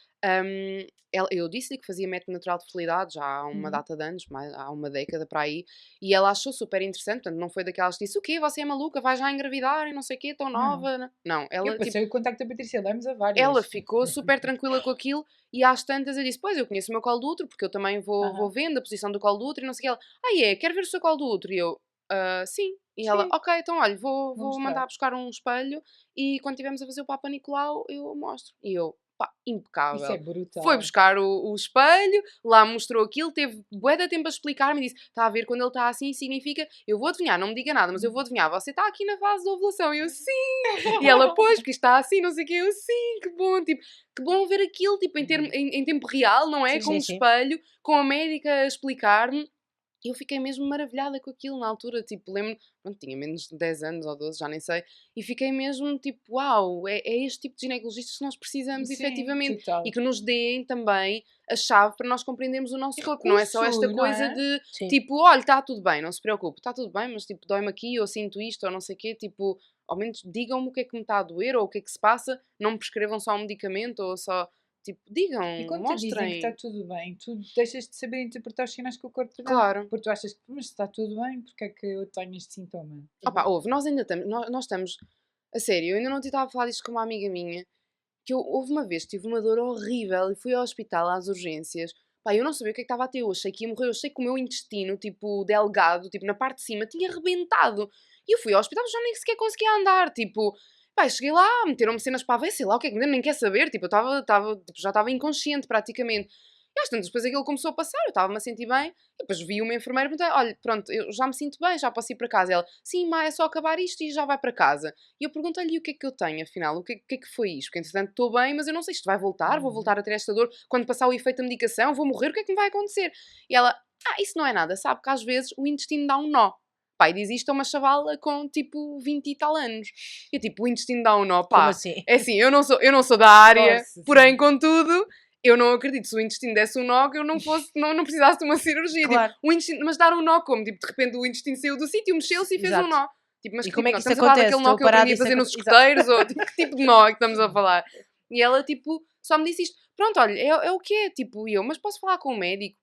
[SPEAKER 3] eu disse-lhe que fazia método natural de fertilidade já há uma
[SPEAKER 2] Uhum.
[SPEAKER 3] data de anos, há uma década para aí, e ela achou super interessante, portanto, não foi daquelas que disse o quê? Você é maluca, vai já engravidar e não sei o quê, tão nova. Não, ela
[SPEAKER 2] Eu
[SPEAKER 3] tipo,
[SPEAKER 2] passei o contacto da Patrícia Lemos a várias.
[SPEAKER 3] ela ficou super tranquila com aquilo e às tantas eu disse, pois, eu conheço o meu colo do útero, porque eu também vou
[SPEAKER 2] Aham.
[SPEAKER 3] vendo a posição do colo do útero e não sei o que. Ela, quer ver o seu colo do útero? E eu, sim. E ela,
[SPEAKER 2] Sim.
[SPEAKER 3] ok, então olha, vou
[SPEAKER 2] mostrar.
[SPEAKER 3] mandar buscar um espelho e quando estivermos a fazer o Papa Nicolau, eu mostro. E eu, pá, impecável.
[SPEAKER 2] Isso é brutal.
[SPEAKER 3] Foi buscar o espelho, lá mostrou aquilo, teve bué de tempo a explicar-me e disse, está a ver, quando ele está assim, significa, eu vou adivinhar, não me diga nada, mas eu vou adivinhar, você está aqui na fase de ovulação. E eu, sim! E ela, pois, porque isto está assim, não sei o quê. Eu, sim, que bom, tipo, que bom ver aquilo, tipo, em tempo real, não é?
[SPEAKER 4] Sim,
[SPEAKER 3] Com um
[SPEAKER 4] sim.
[SPEAKER 3] espelho, com a médica a explicar-me. E eu fiquei mesmo maravilhada com aquilo na altura, tipo, lembro, pronto, tinha menos de 10 anos ou 12, já nem sei, e fiquei mesmo tipo, uau, é este tipo de ginecologistas que nós precisamos
[SPEAKER 2] Sim,
[SPEAKER 3] efetivamente,
[SPEAKER 2] total.
[SPEAKER 3] e que nos deem também a chave para nós compreendermos o nosso corpo, não é só esta
[SPEAKER 2] recurso,
[SPEAKER 3] coisa
[SPEAKER 2] não é?
[SPEAKER 3] de,
[SPEAKER 4] Sim.
[SPEAKER 3] tipo, olha, está tudo bem, não se preocupe, está tudo bem, mas tipo, dói-me aqui, ou sinto isto, ou não sei o quê, tipo, ao menos digam-me o que é que me está a doer, ou o que é que se passa, não me prescrevam só um medicamento, ou só... Tipo, digam,
[SPEAKER 2] E quando te dizem que
[SPEAKER 3] mostrem.
[SPEAKER 2] está tudo bem, tu deixas de saber interpretar os sinais que o corpo te dá.
[SPEAKER 3] Claro.
[SPEAKER 2] Porque tu achas que, mas se está tudo bem, porque é que eu tenho este sintoma?
[SPEAKER 3] Opa, nós ainda estamos, nós estamos, a sério, eu ainda não te estava a falar disto com uma amiga minha, que houve uma vez, tive uma dor horrível e fui ao hospital, às urgências, pá, eu não sabia o que é que estava a ter, eu achei que ia morrer, eu achei que o meu intestino, tipo, delgado, tipo, na parte de cima, tinha rebentado, e eu fui ao hospital, já nem sequer conseguia andar, tipo, pá, eu cheguei lá, meteram-me cenas para a ver, sei lá o que é que me deram, nem quer saber, tipo, tipo, já estava inconsciente praticamente. E às tantas, depois aquilo começou a passar, eu estava-me a sentir bem, e depois vi uma enfermeira e perguntei, olha, pronto, eu já me sinto bem, já posso ir para casa. E ela, sim, mas é só acabar isto e já vai para casa. E eu perguntei-lhe o que é que eu tenho, afinal, o que é que foi isto? Porque, entretanto, estou bem, mas eu não sei, isto vai voltar, vou voltar a ter esta dor, quando passar o efeito da medicação, vou morrer, o que é que me vai acontecer? E ela, isso não é nada, sabe que às vezes o intestino dá um nó. Pá, e diz isto a uma chavala com, tipo, 20 e tal anos. E eu, tipo, o intestino dá um nó, pá.
[SPEAKER 4] Como assim?
[SPEAKER 3] É assim, eu não sou da área,
[SPEAKER 2] Nossa,
[SPEAKER 3] porém, contudo... Eu não acredito, se o intestino desse um nó, que eu não precisasse de uma cirurgia.
[SPEAKER 4] Claro.
[SPEAKER 3] Tipo, o intestino, mas dar um nó como? Tipo, de repente o intestino saiu do sítio, mexeu-se e fez
[SPEAKER 4] Exato.
[SPEAKER 3] um nó. Tipo, mas
[SPEAKER 4] E
[SPEAKER 3] que
[SPEAKER 4] como é que
[SPEAKER 3] tipo,
[SPEAKER 4] isso
[SPEAKER 3] estamos a falar
[SPEAKER 4] acontece?
[SPEAKER 3] daquele nó
[SPEAKER 4] Estou
[SPEAKER 3] que eu aprendi a
[SPEAKER 4] parada,
[SPEAKER 3] fazer nos
[SPEAKER 4] isso
[SPEAKER 3] escuteiros? Ou tipo, que tipo de nó é que estamos a falar? E ela, tipo, só me disse isto. Pronto, olha, é o que é. Tipo, e eu, mas posso falar com o médico?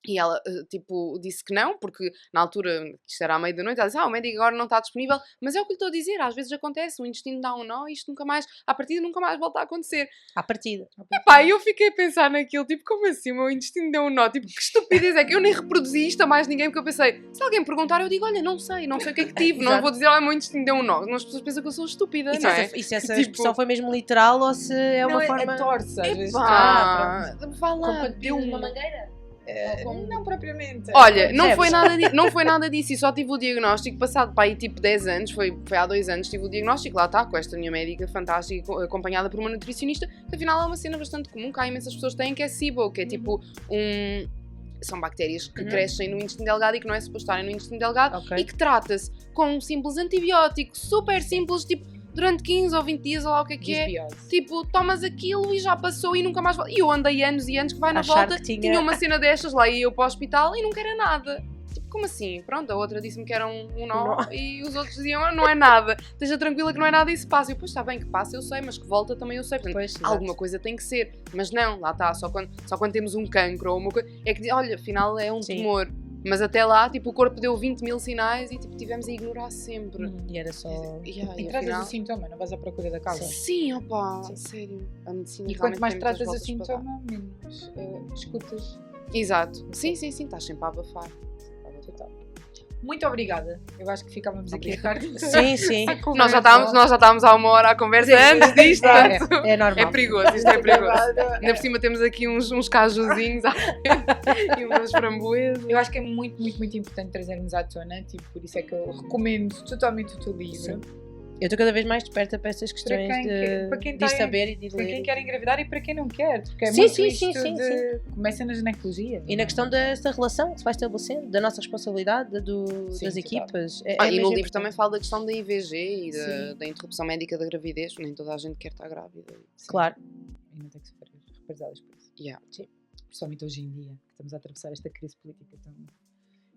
[SPEAKER 3] E ela, tipo, disse que não, porque na altura, isto era à meia da noite, ela disse, o médico agora não está disponível, mas é o que lhe estou a dizer, às vezes acontece, o intestino dá um nó e isto nunca mais, à partida nunca mais volta a acontecer.
[SPEAKER 4] À partida.
[SPEAKER 3] Pá, eu fiquei a pensar naquilo, tipo, como assim o meu intestino deu um nó? Tipo, que estupidez é que eu nem reproduzi isto a mais ninguém, porque eu pensei, se alguém me perguntar, eu digo, olha, não sei o que é que tive, não
[SPEAKER 4] Exato.
[SPEAKER 3] vou dizer, olha, o meu intestino deu um nó, senão as pessoas pensam que eu sou estúpida,
[SPEAKER 4] E se
[SPEAKER 3] não é?
[SPEAKER 4] essa, e se essa
[SPEAKER 3] Tipo-
[SPEAKER 4] expressão foi mesmo literal ou se é uma
[SPEAKER 2] Não,
[SPEAKER 4] forma...
[SPEAKER 2] é torce, às vezes.
[SPEAKER 3] Pá, vá
[SPEAKER 4] Como
[SPEAKER 3] lá,
[SPEAKER 4] quando deu
[SPEAKER 3] Bill.
[SPEAKER 4] uma mangueira?
[SPEAKER 2] Não propriamente.
[SPEAKER 3] Olha, não
[SPEAKER 4] Percebes?
[SPEAKER 3] foi nada disso, e só tive o diagnóstico passado para aí tipo 10 anos, foi há 2 anos, tive o diagnóstico, lá está, com esta minha médica fantástica, acompanhada por uma nutricionista, que afinal é uma cena bastante comum, que há imensas pessoas que têm, que é SIBO, que é tipo são bactérias que crescem no intestino delgado e que não é suposto estarem no intestino delgado,
[SPEAKER 4] Ok.
[SPEAKER 3] e que trata-se com um simples antibiótico, super simples, tipo, durante 15 ou 20 dias, ou lá o que é que é.
[SPEAKER 2] Desbiose.
[SPEAKER 3] Tipo, tomas aquilo e já passou e nunca mais volta. E eu andei anos e anos que vai na
[SPEAKER 4] Achar
[SPEAKER 3] volta,
[SPEAKER 4] que tinha-
[SPEAKER 3] tinha uma cena destas lá e eu para o hospital e nunca era nada. Tipo, como assim? Pronto, a outra disse-me que era um nó e os outros diziam, não é nada. Esteja tranquila que não é nada e se passa. E eu, pois está bem que passa, eu sei, mas que volta também eu sei. Portanto,
[SPEAKER 4] Pois, exato.
[SPEAKER 3] alguma coisa tem que ser. Mas não, lá está, só quando temos um cancro ou uma coisa, é que, olha, afinal é um
[SPEAKER 4] Sim.
[SPEAKER 3] tumor. Mas até lá, tipo, o corpo deu 20 mil sinais e tipo, tivemos a ignorar sempre.
[SPEAKER 4] E era só...
[SPEAKER 3] Yeah,
[SPEAKER 2] E
[SPEAKER 3] e
[SPEAKER 2] tratas
[SPEAKER 3] afinal...
[SPEAKER 2] o sintoma, não vais à procura da causa.
[SPEAKER 3] Sim, opa,
[SPEAKER 4] Sim.
[SPEAKER 3] sério. A medicina
[SPEAKER 2] E
[SPEAKER 3] realmente
[SPEAKER 2] quanto mais
[SPEAKER 3] tem muitas
[SPEAKER 2] tratas o
[SPEAKER 3] voltas para dar.
[SPEAKER 2] sintoma, menos escutas.
[SPEAKER 3] Exato. Sim, estás sempre a abafar.
[SPEAKER 2] Total. Muito obrigada. Eu acho que ficávamos aqui a tarde inteira.
[SPEAKER 4] Sim, sim.
[SPEAKER 2] A
[SPEAKER 3] Nós já
[SPEAKER 2] conversa.
[SPEAKER 3] estávamos há 1 hora à conversa antes disto.
[SPEAKER 4] É,
[SPEAKER 3] portanto,
[SPEAKER 4] é normal.
[SPEAKER 3] é perigoso, isto é perigoso.
[SPEAKER 2] Gravada.
[SPEAKER 3] Ainda por cima temos aqui uns cajuzinhos e umas framboesas.
[SPEAKER 2] Eu acho que é muito, muito, muito importante trazermos à tona, tipo, por isso é que eu recomendo totalmente o teu livro.
[SPEAKER 4] Sim. Eu estou cada vez mais desperta para estas questões
[SPEAKER 2] para quem
[SPEAKER 4] de
[SPEAKER 2] tem-
[SPEAKER 4] saber e de
[SPEAKER 2] Para
[SPEAKER 4] ler.
[SPEAKER 2] quem quer engravidar e para quem não quer, porque é
[SPEAKER 4] Sim,
[SPEAKER 2] muito
[SPEAKER 4] sim,
[SPEAKER 2] isto
[SPEAKER 4] sim, sim,
[SPEAKER 2] de... Começa na ginecologia.
[SPEAKER 4] E na questão dessa relação que se vai estabelecendo, da nossa responsabilidade,
[SPEAKER 2] Sim,
[SPEAKER 4] das
[SPEAKER 2] total.
[SPEAKER 4] equipas. É
[SPEAKER 3] E no
[SPEAKER 4] mesmo
[SPEAKER 3] livro
[SPEAKER 4] importante.
[SPEAKER 3] também fala da questão da IVG e
[SPEAKER 4] Sim.
[SPEAKER 3] da interrupção médica da gravidez. Nem toda a gente quer estar grávida.
[SPEAKER 2] Sim.
[SPEAKER 4] Claro.
[SPEAKER 2] E não tem que sofrer represálias por isso.
[SPEAKER 3] Yeah.
[SPEAKER 2] Principalmente hoje em dia, que estamos a atravessar esta crise política tão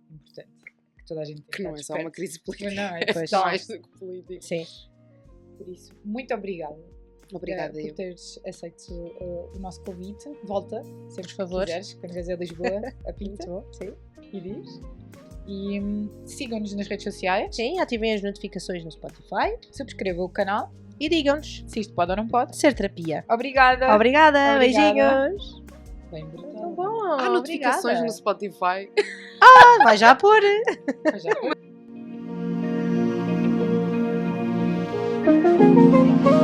[SPEAKER 2] importante. Que toda a gente tem
[SPEAKER 3] Que não é só uma crise política.
[SPEAKER 2] Não, é
[SPEAKER 4] Pois.
[SPEAKER 2] total.
[SPEAKER 3] Mais do que política.
[SPEAKER 4] Sim.
[SPEAKER 2] Por isso, muito obrigada.
[SPEAKER 3] Obrigada,
[SPEAKER 2] por
[SPEAKER 3] eu.
[SPEAKER 2] teres aceito o nosso convite. Volta, sempre
[SPEAKER 4] Por favor.
[SPEAKER 2] que quiseres, quando vês a Lisboa, a Pinta,
[SPEAKER 4] Muito bom. Sim.
[SPEAKER 2] e diz. E sigam-nos nas redes sociais,
[SPEAKER 4] Sim, ativem as notificações no Spotify
[SPEAKER 2] subscrevam o canal,
[SPEAKER 4] e digam-nos
[SPEAKER 2] se isto pode ou não pode.
[SPEAKER 4] ser terapia.
[SPEAKER 2] Obrigada!
[SPEAKER 4] Obrigada,
[SPEAKER 2] Obrigada.
[SPEAKER 4] beijinhos.
[SPEAKER 2] Bem
[SPEAKER 4] Muito
[SPEAKER 2] brutal.
[SPEAKER 4] bom.
[SPEAKER 3] Há notificações
[SPEAKER 4] obrigada.
[SPEAKER 3] no Spotify.
[SPEAKER 4] Vai já pôr.
[SPEAKER 2] Já.
[SPEAKER 3] Tchau.